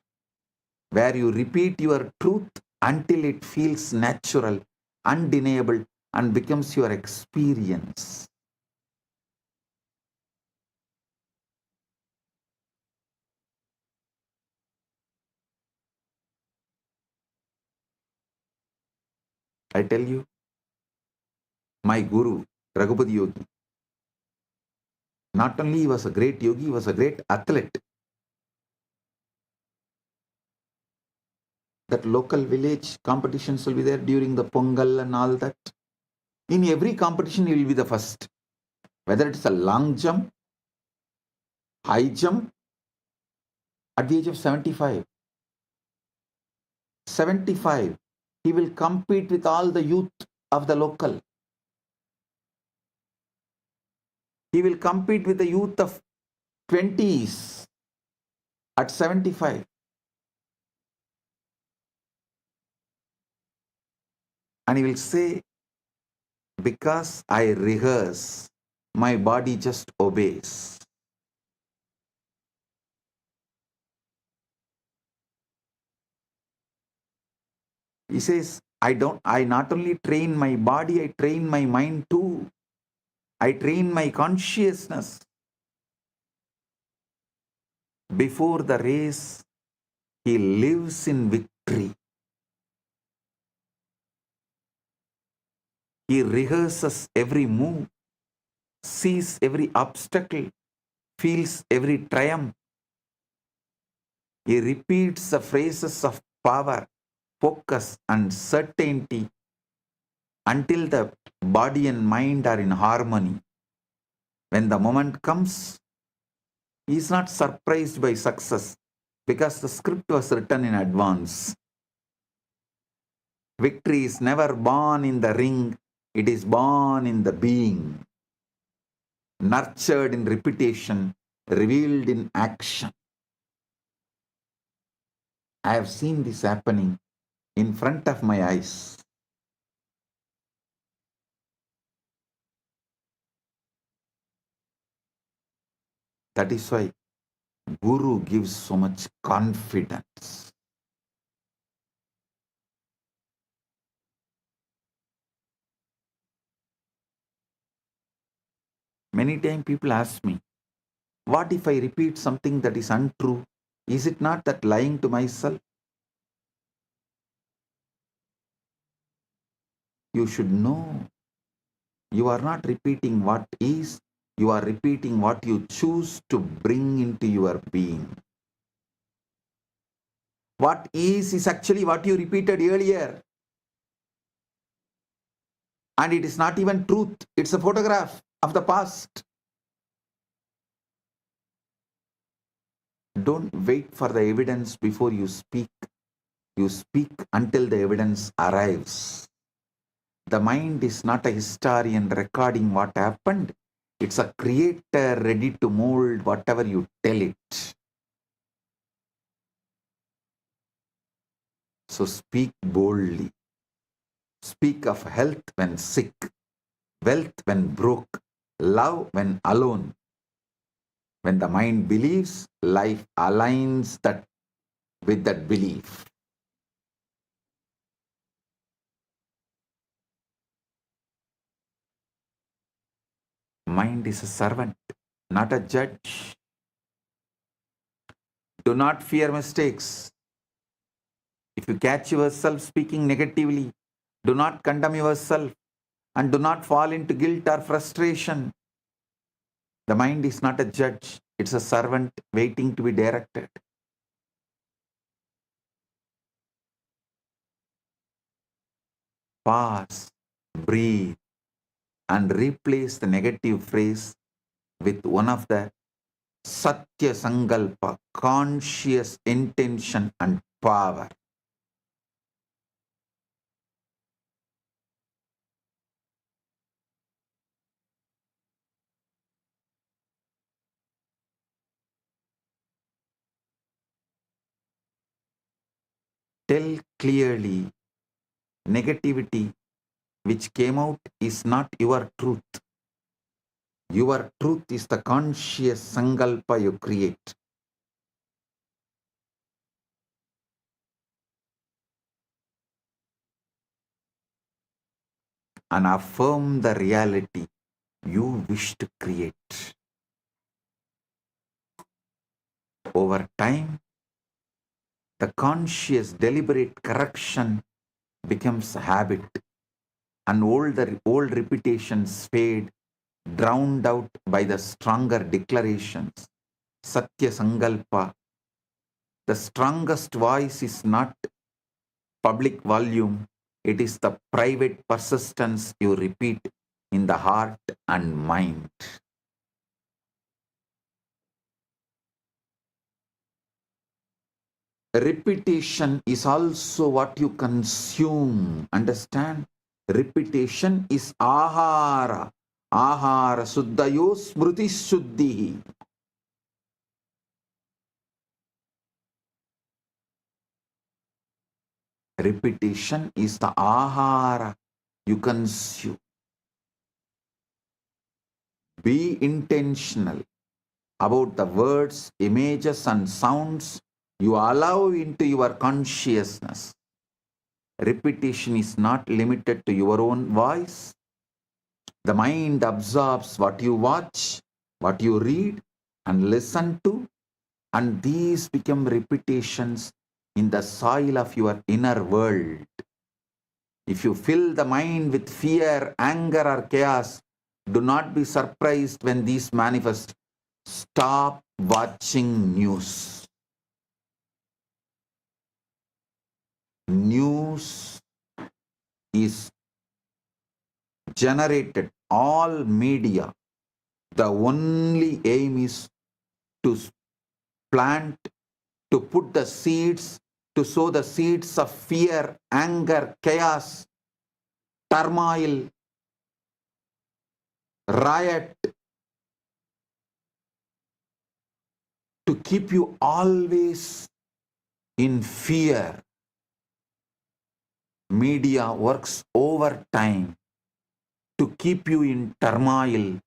where you repeat your truth until it feels natural, undeniable, and becomes your experience. I tell you, my guru, Raghupati Yogi, not only he was a great yogi, he was a great athlete. That local village competitions will be there during the Pongal and all that. In every competition, he will be the first. Whether it's a long jump, high jump, at the age of 75, he will compete with all the youth of the local. He will compete with the youth of 20s at 75. And he will say, because I rehearse, my body just obeys. He says, I not only train my body, I train my mind too. I train my consciousness. Before the race, he lives in victory. He rehearses every move, sees every obstacle, feels every triumph. He repeats the phrases of power, focus, and certainty until the body and mind are in harmony. When the moment comes, he is not surprised by success because the script was written in advance. Victory is never born in the ring, it is born in the being, nurtured in repetition, revealed in action. I have seen this happening in front of my eyes. That is why Guru gives so much confidence. Many times people ask me, what if I repeat something that is untrue? Is it not that lying to myself? You should know. You are not repeating what is, you are repeating what you choose to bring into your being. What is actually what you repeated earlier. And it is not even truth, it's a photograph of the past. Don't wait for the evidence before you speak. You speak until the evidence arrives. The mind is not a historian recording what happened. It's a creator ready to mold whatever you tell it. So speak boldly. Speak of health when sick, wealth when broke, love when alone. When the mind believes, life aligns that with that belief. Mind is a servant, not a judge. Do not fear mistakes. If you catch yourself speaking negatively, do not condemn yourself and do not fall into guilt or frustration. The mind is not a judge, it's a servant waiting to be directed. Pause, breathe, and replace the negative phrase with one of the Satya Sankalpa, conscious intention and power. Tell clearly, negativity which came out is not your truth. Your truth is the conscious Sankalpa you create. And affirm the reality you wish to create. Over time, the conscious, deliberate correction becomes a habit, and old repetitions fade, drowned out by the stronger declarations. Satya Sankalpa. The strongest voice is not public volume, it is the private persistence you repeat in the heart and mind. Repetition is also what you consume. Understand? Repetition is ahara. Ahara suddhayo smruti shuddhi. Repetition is the ahara you consume. Be intentional about the words, images, and sounds you allow into your consciousness. Repetition is not limited to your own voice. The mind absorbs what you watch, what you read, and listen to, and these become repetitions in the soil of your inner world. If you fill the mind with fear, anger, or chaos, do not be surprised when these manifest. Stop watching news. News is generated, all media. The only aim is to plant, to put the seeds, to sow the seeds of fear, anger, chaos, turmoil, riot, to keep you always in fear. Media works overtime to keep you in turmoil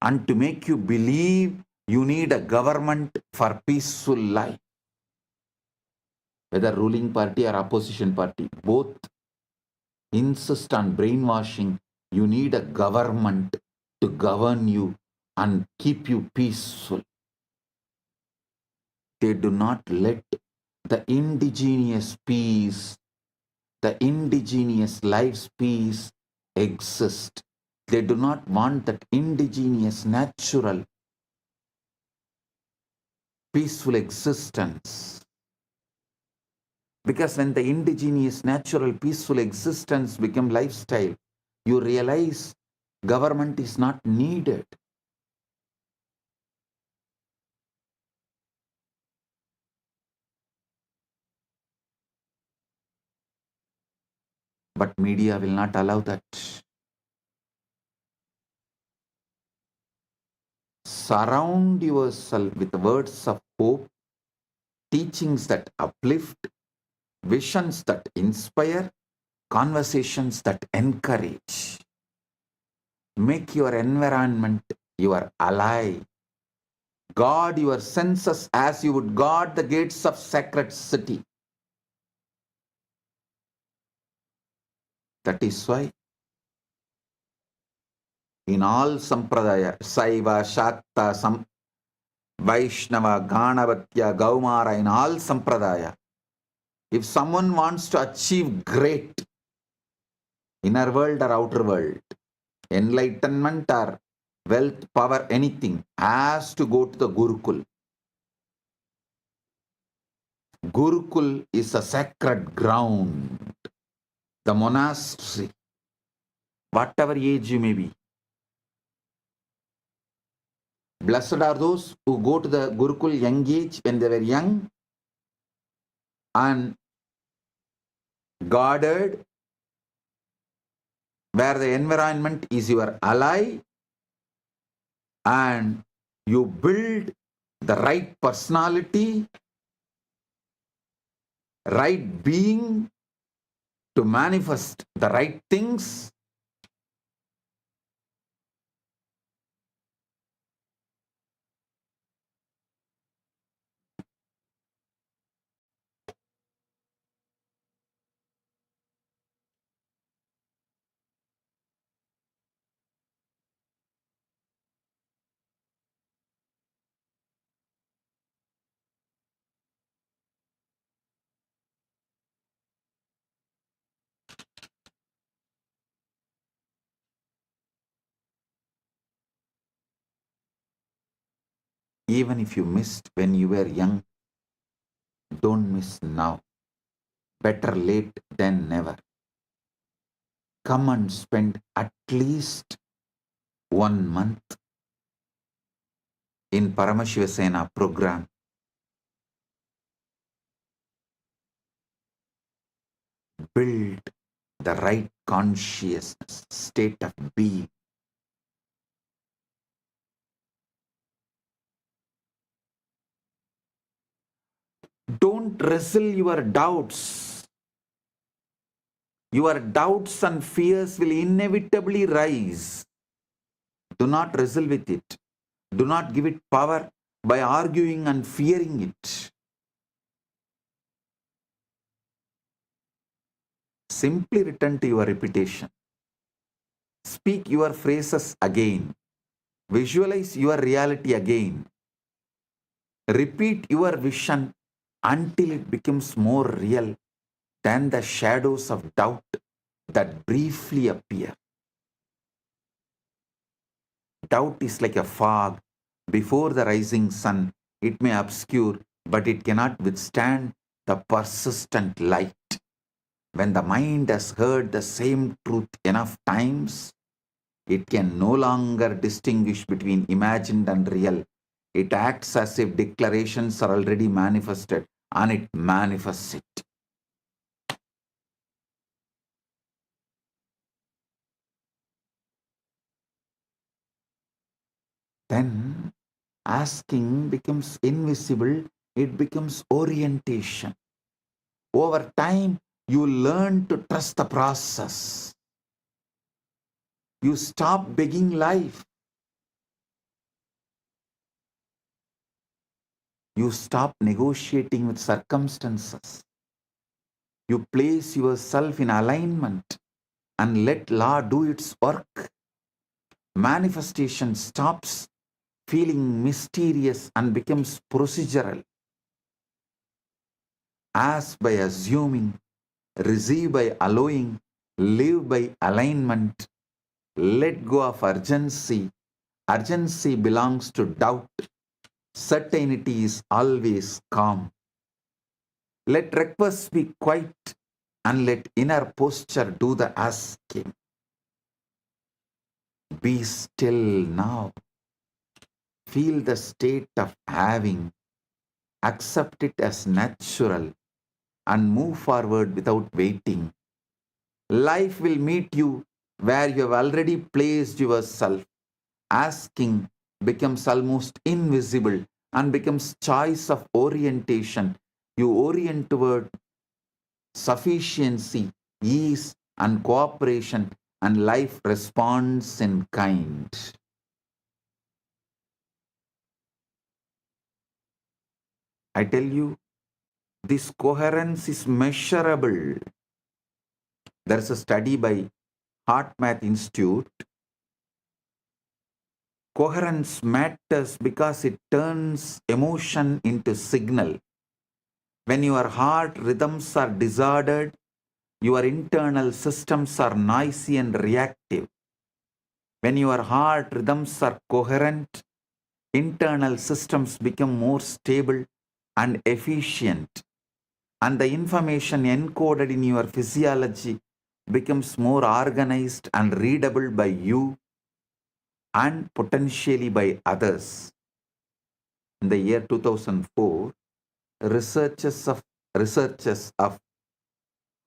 and to make you believe you need a government for peaceful life. Whether ruling party or opposition party, both insist on brainwashing. You need a government to govern you and keep you peaceful. They do not let the indigenous peace, the indigenous life's peace exist. They do not want that indigenous, natural, peaceful existence. Because when the indigenous, natural, peaceful existence become lifestyle, you realize government is not needed. But media will not allow that. Surround yourself with words of hope, teachings that uplift, visions that inspire, conversations that encourage. Make your environment your ally. Guard your senses as you would guard the gates of sacred city. That is why in all sampradaya, Saiva, Shakta, Vaishnava, Ganavatya, Gaumara, in all sampradaya, if someone wants to achieve great inner world or outer world, enlightenment or wealth, power, anything, has to go to the Gurukul. Gurukul is a sacred ground, the monastery, whatever age you may be. Blessed are those who go to the Gurukul young age when they were young and guarded, where the environment is your ally and you build the right personality, right being to manifest the right things. Even if you missed when you were young, don't miss now. Better late than never. Come and spend at least 1 month in Paramashiva Sena program. Build the right consciousness, state of being. Don't wrestle your doubts. Your doubts and fears will inevitably rise. Do not wrestle with it. Do not give it power by arguing and fearing it. Simply return to your repetition. Speak your phrases again. Visualize your reality again. Repeat your vision until it becomes more real than the shadows of doubt that briefly appear. Doubt is like a fog before the rising sun. It may obscure, but it cannot withstand the persistent light. When the mind has heard the same truth enough times, it can no longer distinguish between imagined and real. It acts as if declarations are already manifested, and it manifests it. Then asking becomes invisible, it becomes orientation. Over time, you learn to trust the process. You stop begging life. You stop negotiating with circumstances. You place yourself in alignment and let law do its work. Manifestation stops feeling mysterious and becomes procedural. Ask by assuming, receive by allowing, live by alignment. Let go of urgency. Urgency belongs to doubt. Certainty is always calm. Let requests be quiet and let inner posture do the asking. Be still now. Feel the state of having. Accept it as natural and move forward without waiting. Life will meet you where you have already placed yourself. Asking becomes almost invisible and becomes choice of orientation. You orient toward sufficiency, ease, and cooperation, and life responds in kind. I tell you, this coherence is measurable. There is a study by Heart Math Institute. Coherence matters because it turns emotion into signal. When your heart rhythms are disordered, your internal systems are noisy and reactive. When your heart rhythms are coherent, internal systems become more stable and efficient, and the information encoded in your physiology becomes more organized and readable by you and potentially by others. In the year 2004, researchers of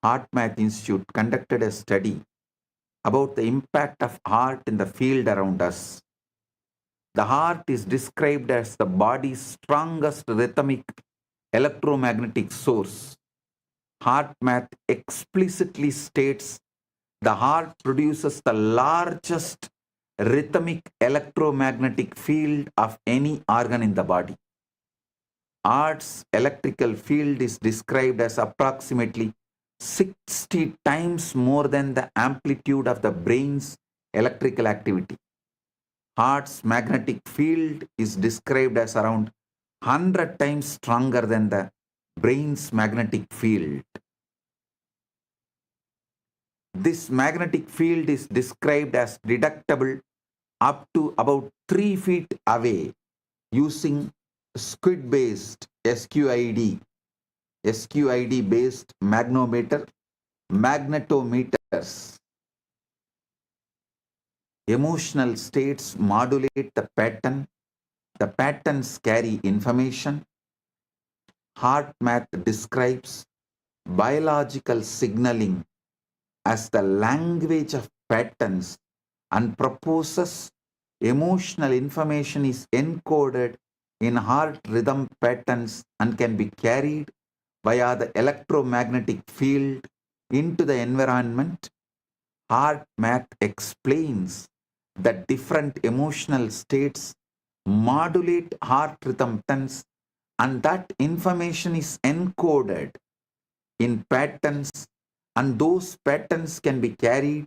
Heart Math Institute conducted a study about the impact of heart in the field around us. The heart is described as the body's strongest rhythmic electromagnetic source. Heart Math explicitly states the heart produces the largest rhythmic electromagnetic field of any organ in the body. Heart's electrical field is described as approximately 60 times more than the amplitude of the brain's electrical activity. Heart's magnetic field is described as around 100 times stronger than the brain's magnetic field. This magnetic field is described as detectable up to about 3 feet away using squid based SQID based magnetometers. Emotional states modulate the pattern. The patterns carry information. Heart math describes biological signaling as the language of patterns and proposes emotional information is encoded in heart rhythm patterns and can be carried via the electromagnetic field into the environment. Heart math explains that different emotional states modulate heart rhythm patterns and that information is encoded in patterns and those patterns can be carried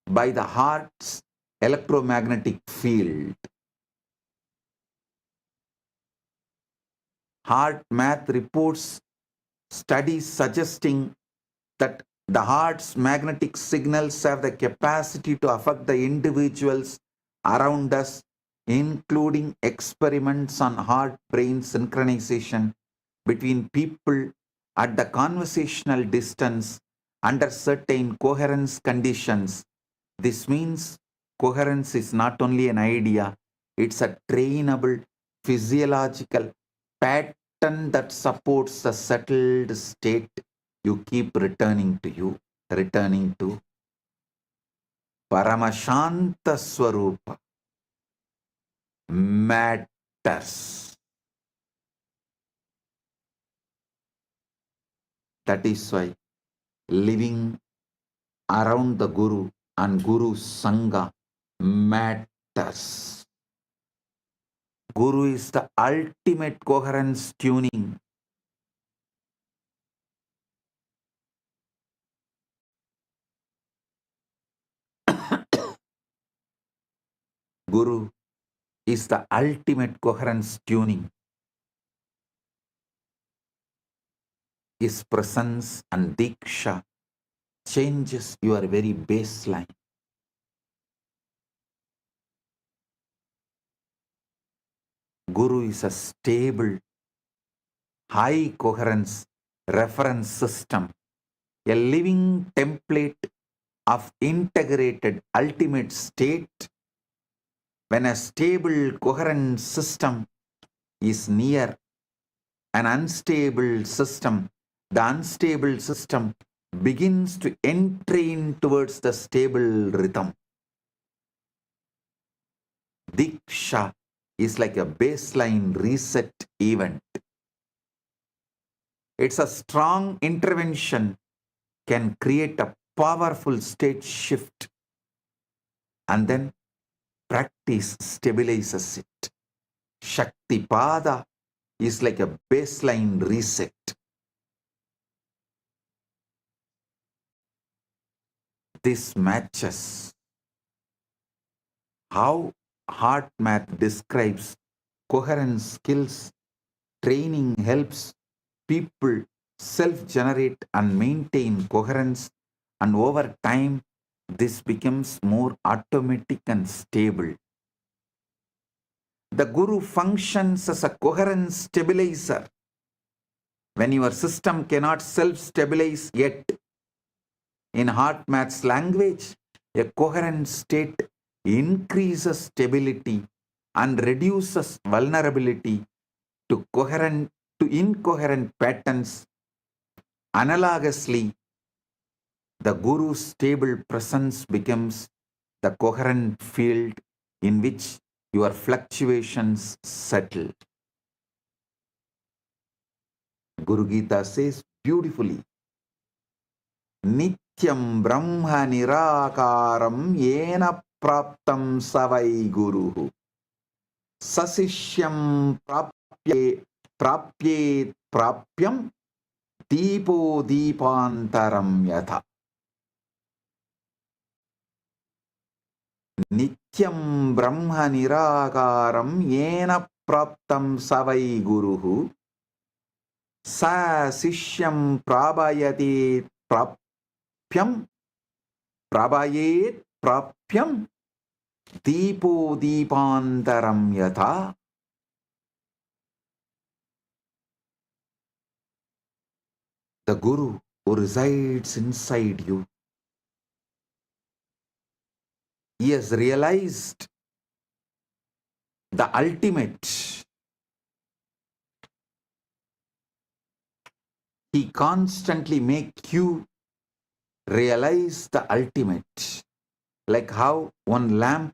by the heart's electromagnetic field. Heart math reports studies suggesting that the heart's magnetic signals have the capacity to affect the individuals around us, including experiments on heart-brain synchronization between people at the conversational distance under certain coherence conditions. This means coherence is not only an idea, it's a trainable physiological pattern that supports the settled state you keep returning to Paramashanta Swarupa matters. That is why living around the Guru and Guru Sangha matters. Guru is the ultimate coherence tuning. Guru is the ultimate coherence tuning. His presence and Diksha changes your very baseline. Guru is a stable, high coherence reference system, a living template of integrated ultimate state. When a stable, coherent system is near an unstable system, the unstable system begins to entrain towards the stable rhythm. Diksha is like a baseline reset event. It's a strong intervention can create a powerful state shift and then practice stabilizes it. Shaktipada is like a baseline reset. This matches how heart math describes coherence skills. Training helps people self-generate and maintain coherence, and over time this becomes more automatic and stable. The Guru functions as a coherence stabilizer. When your system cannot self-stabilize yet, in heart math's language, a coherent state increases stability and reduces vulnerability to incoherent patterns. Analogously, the Guru's stable presence becomes the coherent field in which your fluctuations settle. Guru Gita says beautifully, Nityam Brahma Nirakaram Yena Praptam Savai Guruhu Sasishyam Prapyet Prapyam Deepo Deepantaram Yatha. Nityam Brahma Nirakaram Yena Praptam Savai Guruhu Sa Sishyam Prabhayate Prapyam Prabhayet Prapyam Deepo Deepantaram Yatha. the Guru who resides inside you. He has realized the ultimate. He constantly makes you realize the ultimate, like how one lamp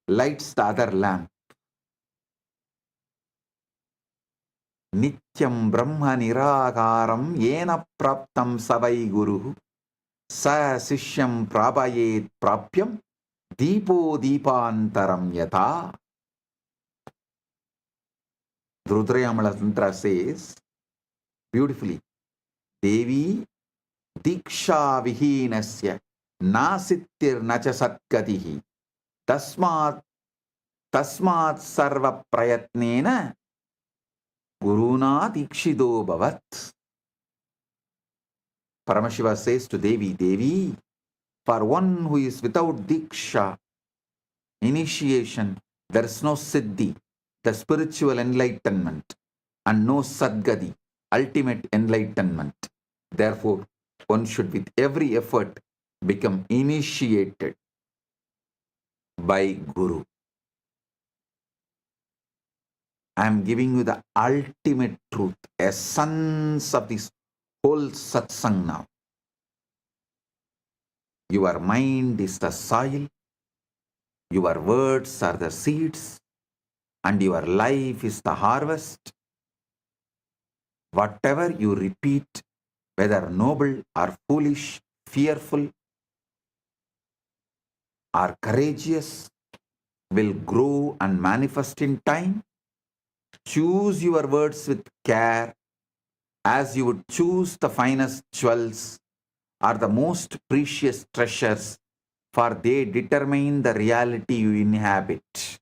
lights the other lamp. Nityam Brahma Nirakaram Yena Praptam Savai Guru Sa Sishyam Prabhayet Prapyam Deepo Deepantaram Yata. Rudrayamala Tantra says beautifully, Devi Diksha Vihinasya Nasittir Nacha Satgatihi Tasmat Sarva Prayatnena Guruna Dikshido Bhavat. Paramashiva says to Devi, Devi, for one who is without Diksha, initiation, there is no Siddhi, the spiritual enlightenment, and no Sadgati, ultimate enlightenment. Therefore, one should with every effort become initiated by Guru. I am giving you the ultimate truth, essence of this whole satsang now. Your mind is the soil, your words are the seeds, and your life is the harvest. Whatever you repeat, whether noble or foolish, fearful or courageous, will grow and manifest in time. Choose your words with care, as you would choose the finest jewels or the most precious treasures, for they determine the reality you inhabit.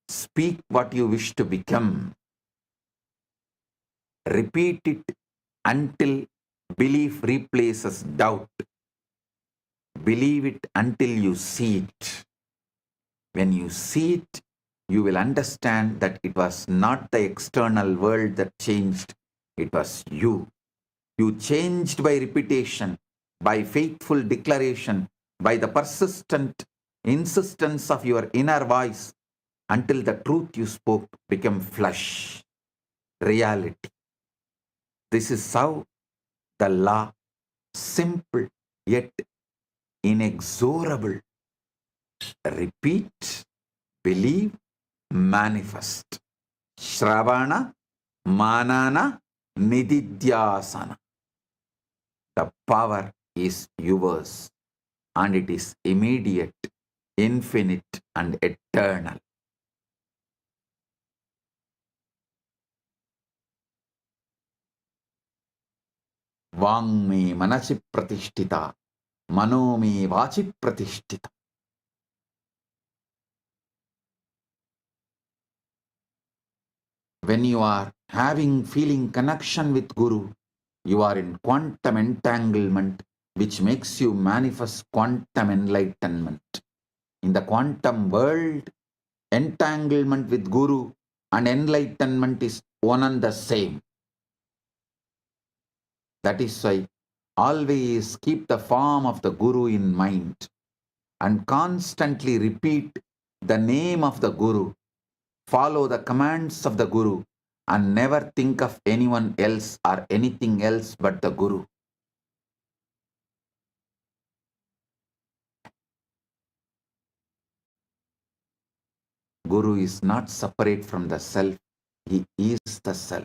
Speak what you wish to become. Repeat it until belief replaces doubt. Believe it until you see it. When you see it, you will understand that it was not the external world that changed, it was you. You changed by repetition, by faithful declaration, by the persistent insistence of your inner voice, until the truth you spoke became flesh, reality. This is how the law, simple yet inexorable. Repeat, believe, manifest. Shravana, Manana, Nididhyasana. The power is yours, and it is immediate, infinite, and eternal. Vang me manasi pratishtita, mano me vachi pratishtita. When you are feeling connection with Guru, you are in quantum entanglement, which makes you manifest quantum enlightenment. In the quantum world, entanglement with Guru and enlightenment is one and the same. That is why always keep the form of the Guru in mind and constantly repeat the name of the Guru. Follow the commands of the Guru and never think of anyone else or anything else but the Guru. Guru is not separate from the self. He is the self.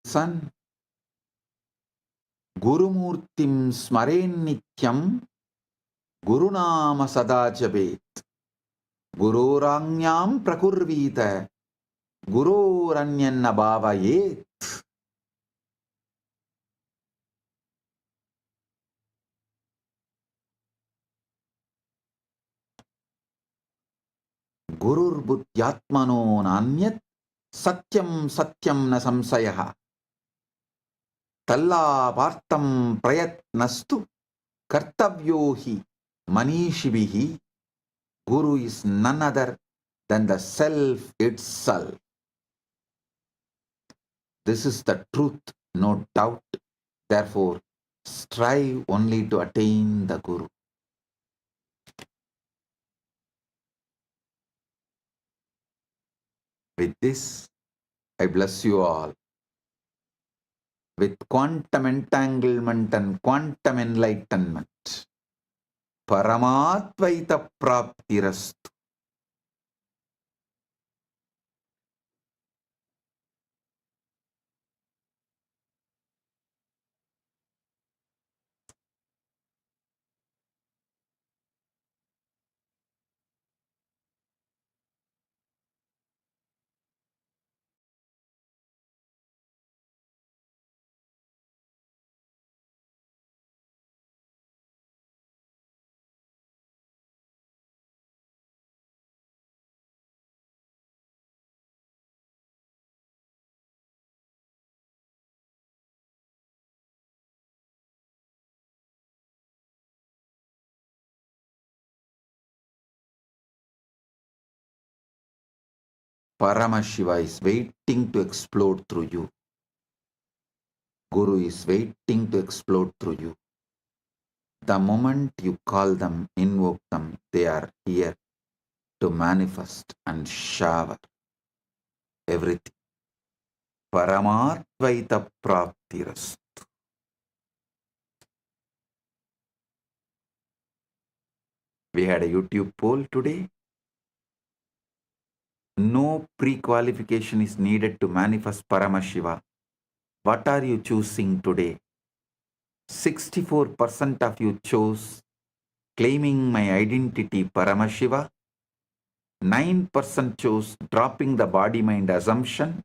Son, Gurumurtim smaren nityam, Gurunama sada jabet, Guroranyam prakurvita, Guroranyanna bhavayet. Gurur buddhyatmano nanyat satyam satyam na samsayaha. Talla partam prayatnastu kartavyohi manishibihi. Guru is none other than the self itself. This is the truth, no doubt. Therefore, strive only to attain the Guru. With this, I bless you all with quantum entanglement and quantum enlightenment. Paramatvaita praptirastu. Paramashiva is waiting to explode through you. Guru is waiting to explode through you. The moment you call them, invoke them, they are here to manifest and shower everything. Paramatvaita praptirastu. We had a YouTube poll today. No pre-qualification is needed to manifest Paramashiva. What are you choosing today? 64% of you chose claiming my identity Paramashiva. 9% chose dropping the body-mind assumption.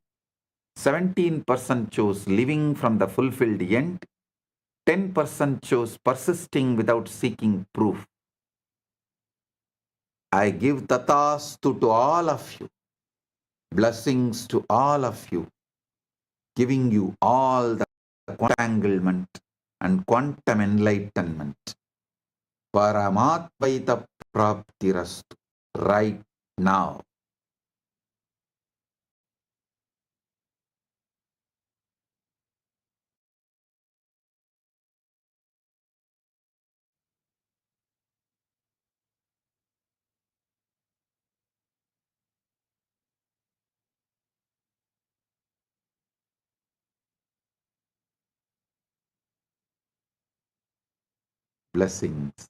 17% chose living from the fulfilled end. 10% chose persisting without seeking proof. I give tathastu to all of you. Blessings to all of you. Giving you all the entanglement and quantum enlightenment. Paramatvaita praptirastu. Right now. Blessings.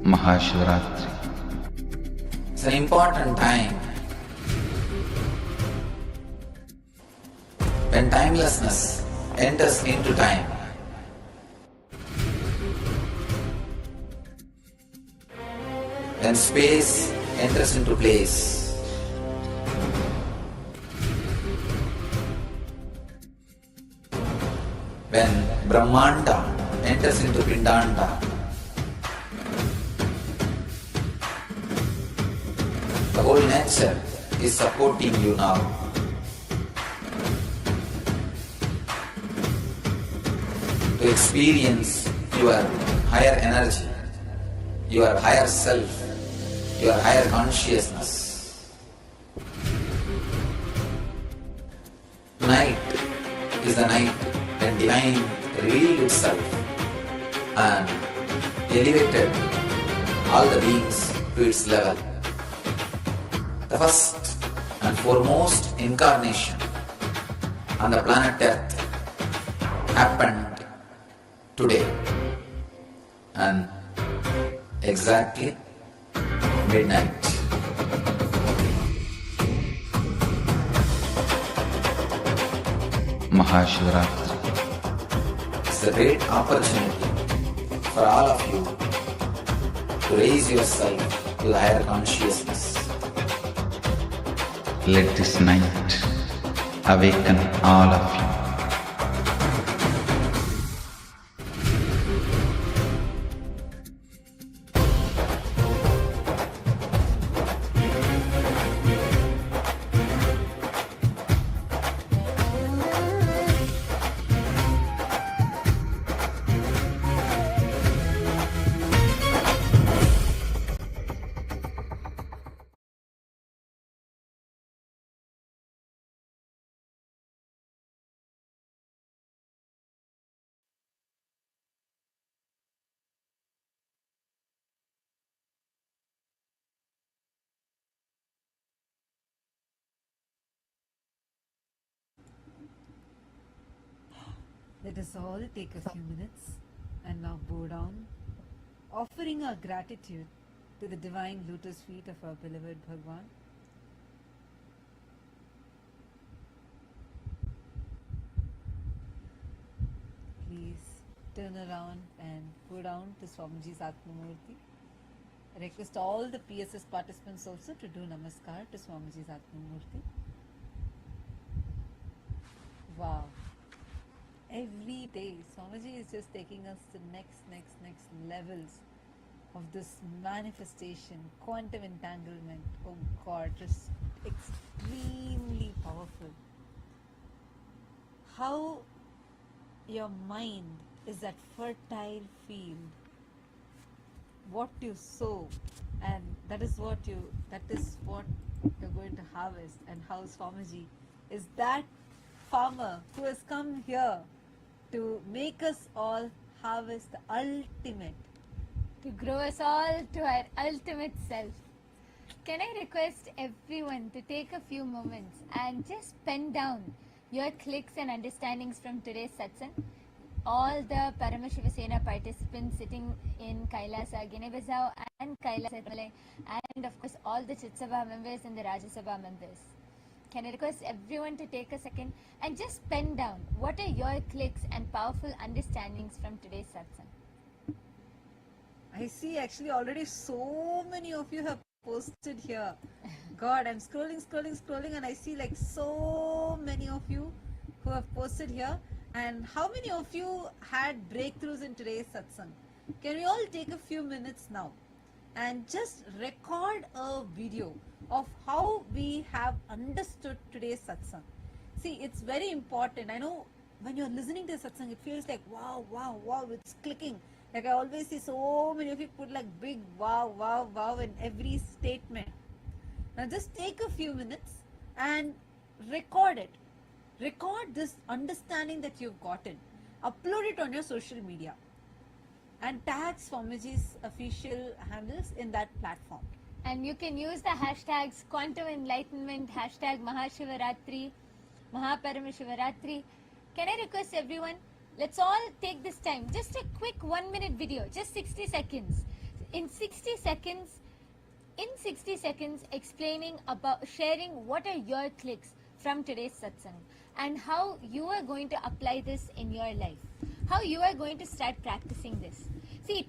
Maha Shivaratri. It's an important time when timelessness enters into time. When space enters into place. When Brahmanda enters into Pindanda. The whole nature is supporting you now. To experience your higher energy, your higher self, your higher consciousness. Tonight is the night when divine revealed itself and elevated all the beings to its level. the first and foremost incarnation on the planet Earth happened today, and exactly midnight. Maha Shivaratri. It's a great opportunity for all of you to raise yourself to the higher consciousness. Let this night awaken all of you. Let us all take a few minutes and now bow down, offering our gratitude to the divine lotus feet of our beloved Bhagavan. Please turn around and bow down to Swamiji's Atmamurti. I request all the PSS participants also to do Namaskar to Swamiji's Atmamurti. Wow. Every day, Swamiji is just taking us to next levels of this manifestation, quantum entanglement. Oh God, just extremely powerful. How your mind is that fertile field. What you sow, and that is what you're going to harvest. And how Swamiji is that farmer who has come here to make us all harvest the ultimate, to grow us all to our ultimate self. Can I request everyone to take a few moments and just pen down your clicks and understandings from today's satsang? All the Paramashiva Sena participants sitting in Kailasa, Guinea-Bissau and Kailasa, and of course all the Chitsabha members and the Rajya Sabha members. Can I request everyone to take a second and just pen down what are your clicks and powerful understandings from today's satsang? I see actually already so many of you have posted here. God, I'm scrolling and I see like so many of you who have posted here. And how many of you had breakthroughs in today's satsang? Can we all take a few minutes now and just record a video of how we have understood today's satsang? See, it's very important. I know when you're listening to satsang, it feels like wow, it's clicking. Like I always see so many of you put like big wow in every statement. Now just take a few minutes and record it. Record this understanding that you've gotten. Upload it on your social media and tag Swamiji's official handles in that platform. And you can use the hashtags Quantum Enlightenment, hashtag Maha Shivaratri, Maha Paramashivaratri. Can I request everyone, let's all take this time, just a quick 1 minute video, just 60 seconds. In 60 seconds explaining about, sharing what are your clicks from today's satsang and how you are going to apply this in your life, how you are going to start practicing this.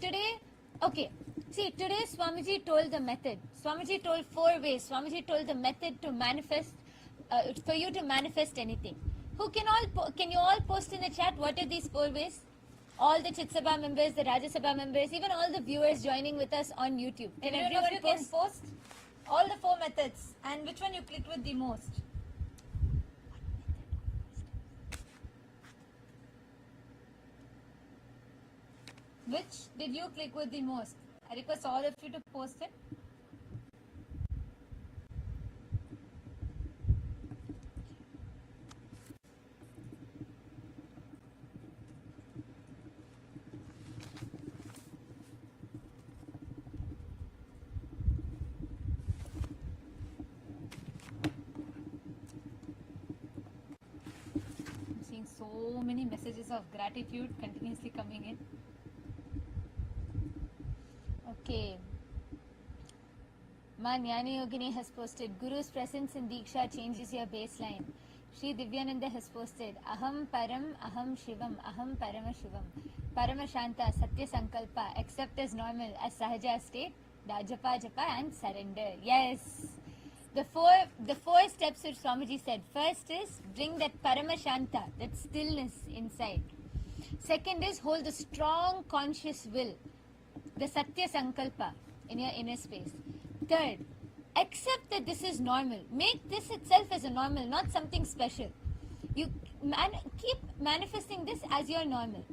Today Swamiji told the method. Swamiji told 4 ways. Swamiji told the method to manifest, for you to manifest anything. Can you all post in the chat what are these 4 ways? All the Chitsabha members, the Rajya Sabha members, even all the viewers joining with us on YouTube. Can everyone post all the 4 methods and which one you clicked with the most? Which did you click with the most? I request all of you to post it. messages of gratitude continuously coming in. Okay. Ma Jnani Yogini has posted, Guru's presence in Diksha changes your baseline. Shri Divyananda has posted, Aham Param, Aham Shivam, Aham Paramashivam. Paramashanta, Satya Sankalpa, accept as normal, as Sahaja state, Japa Japa and surrender. Yes. The four steps which Swamiji said. First is bring that Paramashanta, that stillness inside. Second is hold the strong conscious will, the Satya Sankalpa in your inner space. Third, accept that this is normal. Make this itself as a normal, not something special. You keep manifesting this as your normal.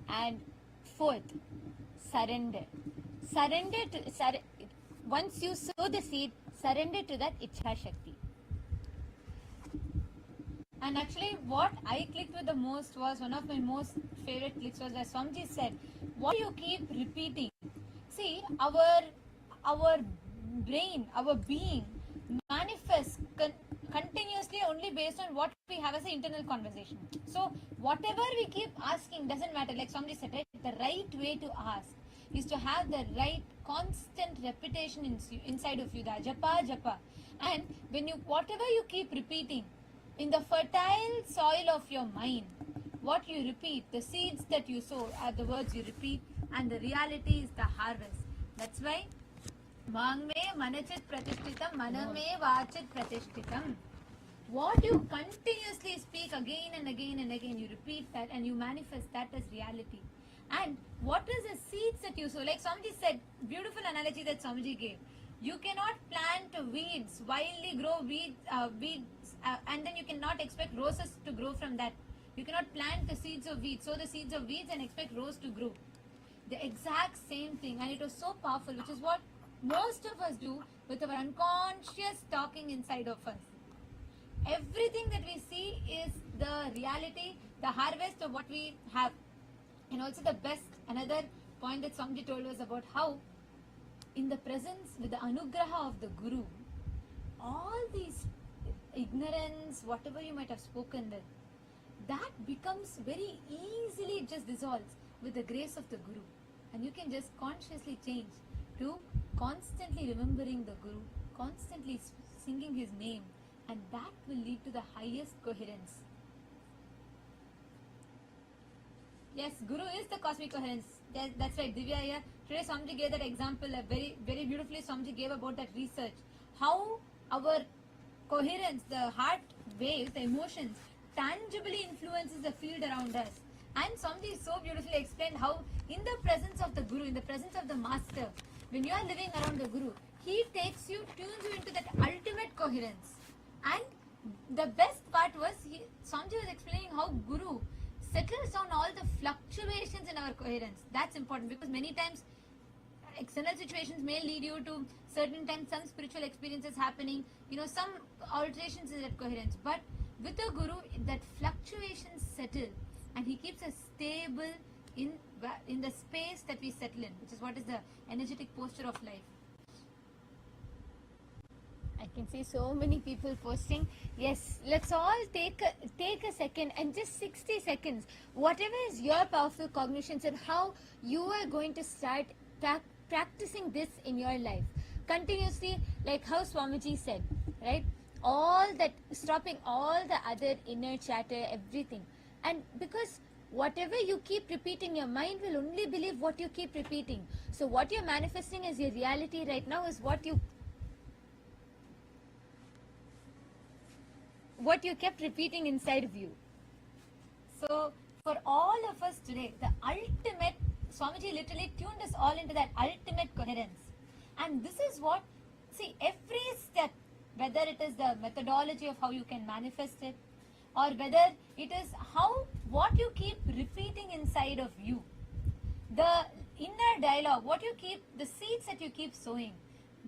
And fourth, surrender. Once you sow the seed, surrender to that Ichha Shakti. And actually, what I clicked with the most was, one of my most favorite clicks was where Swamiji said, what you keep repeating. See, our brain, our being manifests continuously only based on what we have as an internal conversation. So, whatever we keep asking doesn't matter. Like somebody said, right? The right way to ask is to have the right constant repetition inside of you, the japa japa. And when you, whatever you keep repeating in the fertile soil of your mind, what you repeat, the seeds that you sow are the words you repeat, and the reality is the harvest. That's why Mang me manachit pratishtitam, maname vachit pratishtitam. What you continuously speak again and again and again, you repeat that and you manifest that as reality. And what is the seeds that you sow? Like Swamiji said, beautiful analogy that Swamiji gave. You cannot plant weeds, wildly grow weeds, and then you cannot expect roses to grow from that. You cannot plant the seeds of weeds, sow the seeds of weeds and expect rose to grow. The exact same thing, and it was so powerful, which is what most of us do with our unconscious talking inside of us. Everything that we see is the reality, the harvest of what we have. And also the best, another point that Swamiji told us about how in the presence, with the anugraha of the Guru, all these ignorance, whatever you might have spoken with, that becomes very easily, it just dissolves with the grace of the Guru. And you can just consciously change to constantly remembering the Guru, constantly singing his name, and that will lead to the highest coherence. Yes, Guru is the cosmic coherence. That's right, Divya here. Today Swamiji gave that example, very, very beautifully Swamiji gave about that research. How our coherence, the heart waves, the emotions, tangibly influences the field around us. And Swamiji so beautifully explained how in the presence of the Guru, in the presence of the Master, when you are living around the Guru, he takes you, tunes you into that ultimate coherence. And the best part was, Swamiji was explaining how Guru settles down all the fluctuations in our coherence. That's important because many times external situations may lead you to certain times some spiritual experiences happening, some alterations in that coherence. But with the Guru, that fluctuations settle and he keeps us stable in the space that we settle in, which is what is the energetic posture of life. I can see so many people posting. Yes, let's all take a second and just 60 seconds. Whatever is your powerful cognitions and how you are going to start practicing this in your life. Continuously, like how Swamiji said, right? All that, stopping all the other inner chatter, everything. And because whatever you keep repeating, your mind will only believe what you keep repeating. So what you're manifesting as your reality right now is what you kept repeating inside of you. So for all of us today, the ultimate, Swamiji literally tuned us all into that ultimate coherence. And this is what, see, every step, whether it is the methodology of how you can manifest it, or whether it is what you keep repeating inside of you, the inner dialogue, what you keep, the seeds that you keep sowing,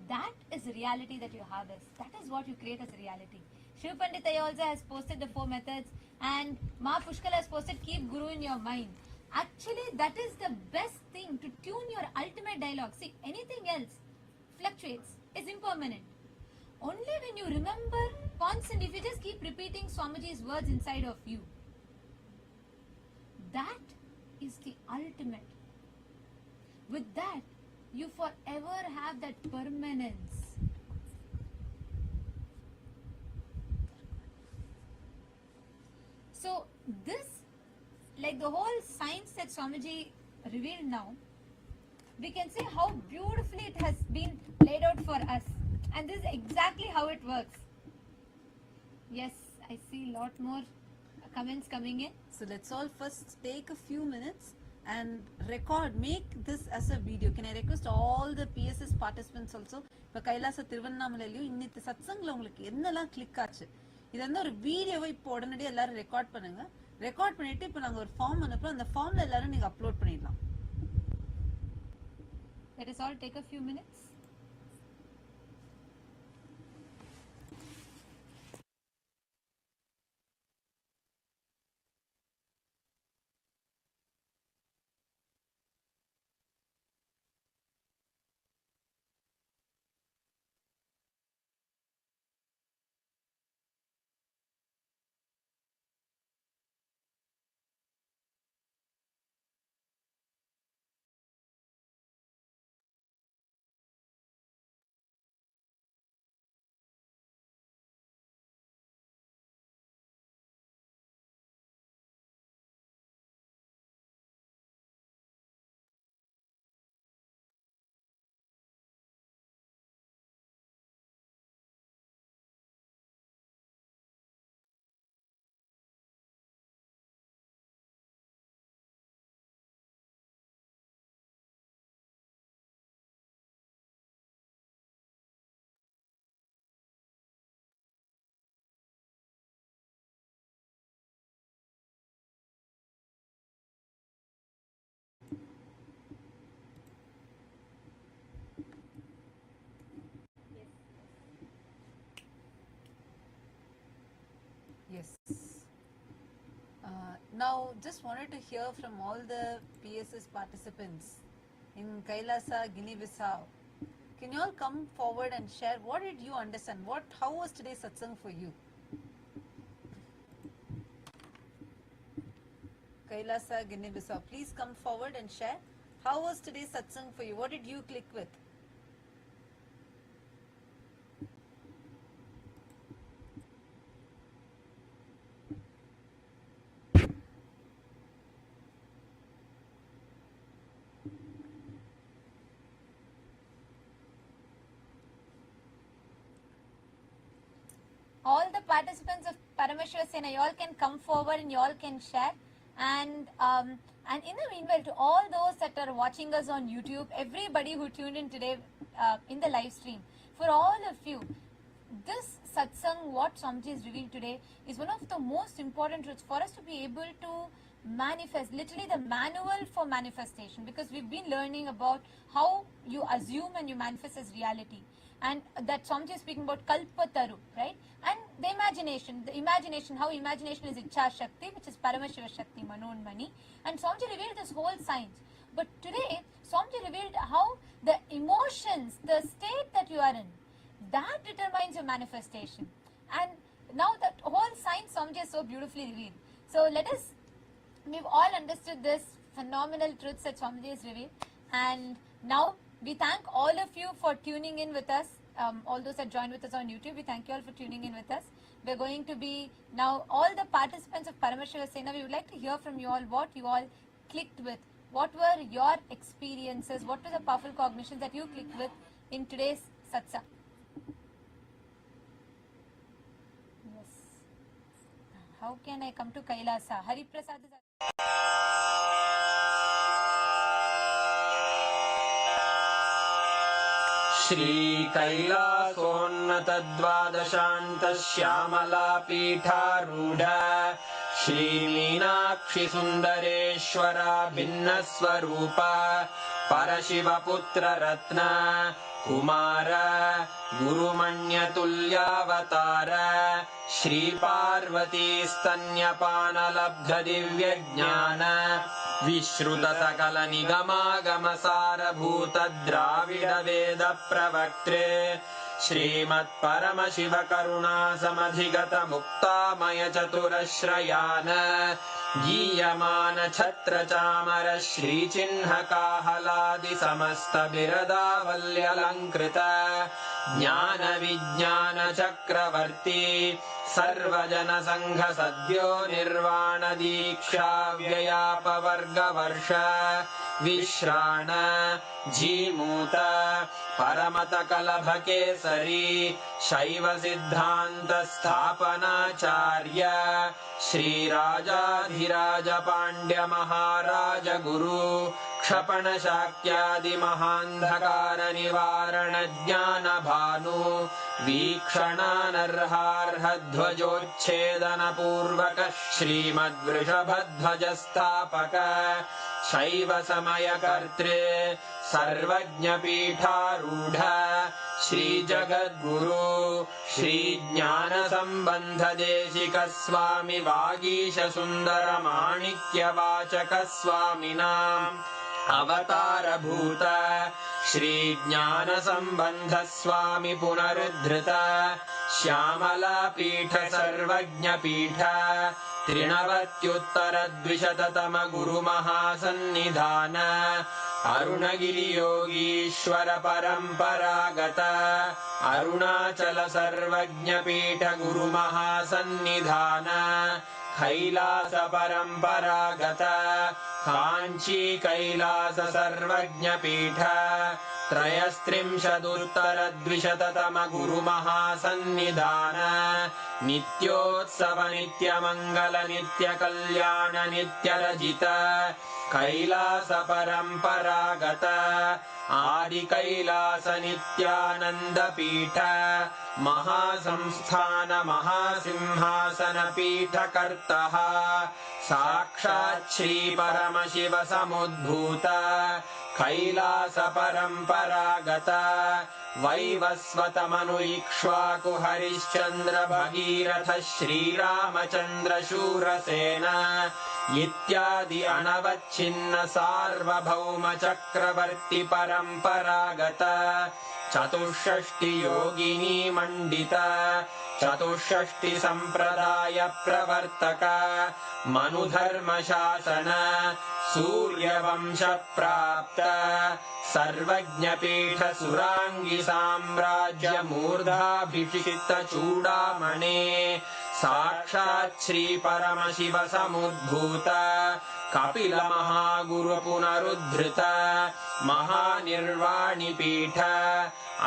that is the reality that you harvest. That is what you create as a reality. Shiv Pandita also has posted the 4 methods, and Ma Pushkala has posted keep Guru in your mind. Actually, that is the best thing to tune your ultimate dialogue. See, anything else fluctuates, is impermanent. Only when you remember constant, if you just keep repeating Swamiji's words inside of you, that is the ultimate. With that, you forever have that permanence. So this, like the whole science that Swamiji revealed now, we can see how beautifully it has been laid out for us. And this is exactly how it works. Yes, I see a lot more comments coming in. So let's all first take a few minutes and record, make this as a video. Can I request all the PSS participants also? இப்போ கைலாச திருவண்ணாமலையிலையும் இன்னித்து சத்சங்கில் உங்களுக்கு என்னெல்லாம் click ஆச்சு இது வந்து ஒரு வீடியோவை இப்போ உடனடியாக எல்லாரும் ரெக்கார்ட் பண்ணுங்க. ரெக்கார்ட் பண்ணிட்டு இப்போ நாங்கள் ஒரு ஃபார்ம் அனுப்புகிறோம். அந்த ஃபார்மில் எல்லாரும் நீங்கள் அப்லோட் பண்ணிடலாம். Let us all take a few minutes. Yes. Now, just wanted to hear from all the PSS participants in Kailasa, Guinea-Bissau. Can you all come forward and share what did you understand? How was today's satsang for you? Kailasa, Guinea-Bissau, please come forward and share. How was today's satsang for you? What did you click with? All the participants of Paramashiva Sena, you all can come forward and you all can share. And in the meanwhile, to all those that are watching us on YouTube, everybody who tuned in today in the live stream, for all of you, this satsang, what Swamiji is revealed today, is one of the most important truths for us to be able to manifest, literally the manual for manifestation, because we've been learning about how you assume and you manifest as reality. And that Swamiji is speaking about Kalpataru, right? And the imagination, how imagination is Ichha Shakti, which is Paramashiva Shakti, Manon Mani. And Swamiji revealed this whole science. But today, Swamiji revealed how the emotions, the state that you are in, that determines your manifestation. And now that whole science Swamiji has so beautifully revealed. So we've all understood this phenomenal truths that Swamiji has revealed. And now we thank all of you for tuning in with us. All those that joined with us on YouTube, we thank you all for tuning in with us. We're going to be now, all the participants of Paramashiva Sena, we would like to hear from you all what you all clicked with. What were your experiences? What were the powerful cognitions that you clicked with in today's satsang? Yes. How can I come to Kailasa? Hari Prasad is... श्रीकैलासोन्नतद्वादशान्तश्यामलापीठारूढ श्रीमीनाक्षिसुन्दरेश्वरा भिन्नस्वरूप परशिवपुत्ररत्न Kumar गुरुमण्यतुल्यावतार श्रीपार्वतीस्तन्यपानलब्धदिव्यज्ञान विश्रुतसकलनिगमागमसारभूतद्राविडवेदप्रवक्त्रे श्रीमत्परमशिवकरुणासमधिगतमुक्तामयचतुरश्रयान् गीयमान छत्र चामर श्रीचिह्न काहलादि समस्त बिरदावल्यलङ्कृत ज्ञान विज्ञान चक्रवर्ती सर्वजन संघ सद्यो निर्वाण दीक्षा व्ययापवर्गवर्ष विश्राण जीमूत परमत कलभ केसरी शैव सिद्धांत स्थापनाचार्य श्रीराजाधिराज पांड्य महाराज गुरु क्षपण शाक्यादि महांधकार निवारण ज्ञान भानु वीक्षणानर्हार्ह ध्वजोच्छेदन पूर्वक श्रीमद्वृषभध्वज स्थापक शैव समय कर्तृ सर्वज्ञ पीठारूढ़ श्री जगद्गुरु श्री ज्ञान संबंध देशिक स्वामी वागीश सुंदर माणिक्य वाचक स्वामिनाम् अवतार भूत श्री ज्ञान संबंध स्वामी पुनरुद्धृत श्यामला पीठ सर्वज्ञ पीठ त्रिनवत्युत्तर द्विशततम गुरु महासन्निधान अरुणगिरि योगीश्वर परंपरागत अरुणाचल सर्वज्ञ पीठ गुरु महासन्निधान कैलास परंपरागत कांची कैलास सर्वज्ञ पीठ त्रयस्त्रिंशदुत्तर द्विशततम गुरु महासन्निधान नित्योत्सव नित्य मंगल नित्य कल्याण नित्य रजित कैलास परंपरागत आदि कैलास नित्यानंद पीठ महासंस्थान महासिंहासन पीठ कर्तः साक्षात् श्री परमशिव समुद्भूत कैलास परंपरागत वैवस्वत मनु इक्ष्वाकु हरिश्चंद्र भगीरथ श्रीरामचंद्र शूरसेन इत्यादि अनवच्छिन्न सार्वभौम चक्रवर्ती परंपरागत चतुष्षष्टि योगिनी मंडित चतुष्षष्टि संप्रदाय प्रवर्तक मनुधर्म शासन सूर्यवंश प्राप्त सर्वज्ञ पीठ सुरांगी साम्राज्य मूर्धाभिषिक्त चूड़ामणे साक्षात् श्री परमशिव समुद्भूत कपिल महागुरु पुनरुद्धृत महानिर्वाणि पीठ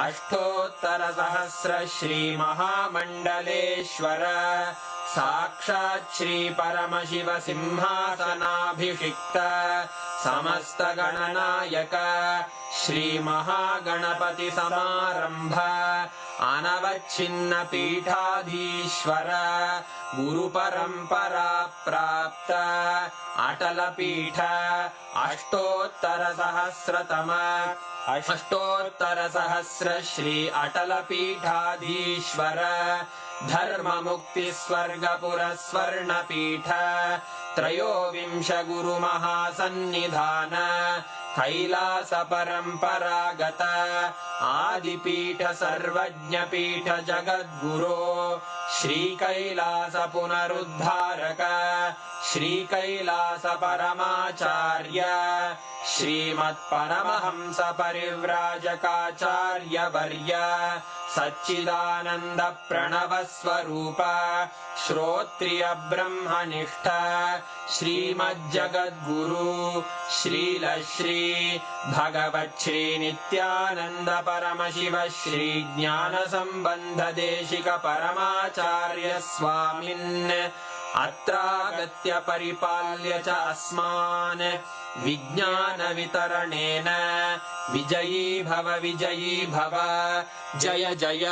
अष्टोत्तर सहस्र श्री महामंडलेश्वर साक्षात् श्री परमशिव सिंहासनाभिषिक्त समस्त गणनायक श्री महागणपति समारंभ अनवच्छिन्न पीठाधीश्वर गुरु परंपरा प्राप्त अटल पीठ अष्टोत्तर सहस्र श्री अटल पीठाधीश्वर धर्म मुक्ति स्वर्गपुर स्वर्ण पीठ त्रयोविंश गुरु महासन्निधान कैलास परंपरागत आदिपीठ सर्वज्ञ पीठ जगद्गुरो श्री कैलास पुनरुद्धारक श्री कैलास परमाचार्य श्रीमत्परमहंस परिव्राजकाचार्य वर्य सच्चिदानंद प्रणव स्वरूप श्रोत्रिय ब्रह्मनिष्ठ श्रीमज्जगद्गुरु श्रील श्री भगवत् श्री नित्यानंद परमशिव श्री ज्ञान संबंध देशिक परमाचार्य स्वामिन् अत्रागत्य परिपाल्य च अस्मान् विज्ञान वितरणेन विजयी भव जय जय।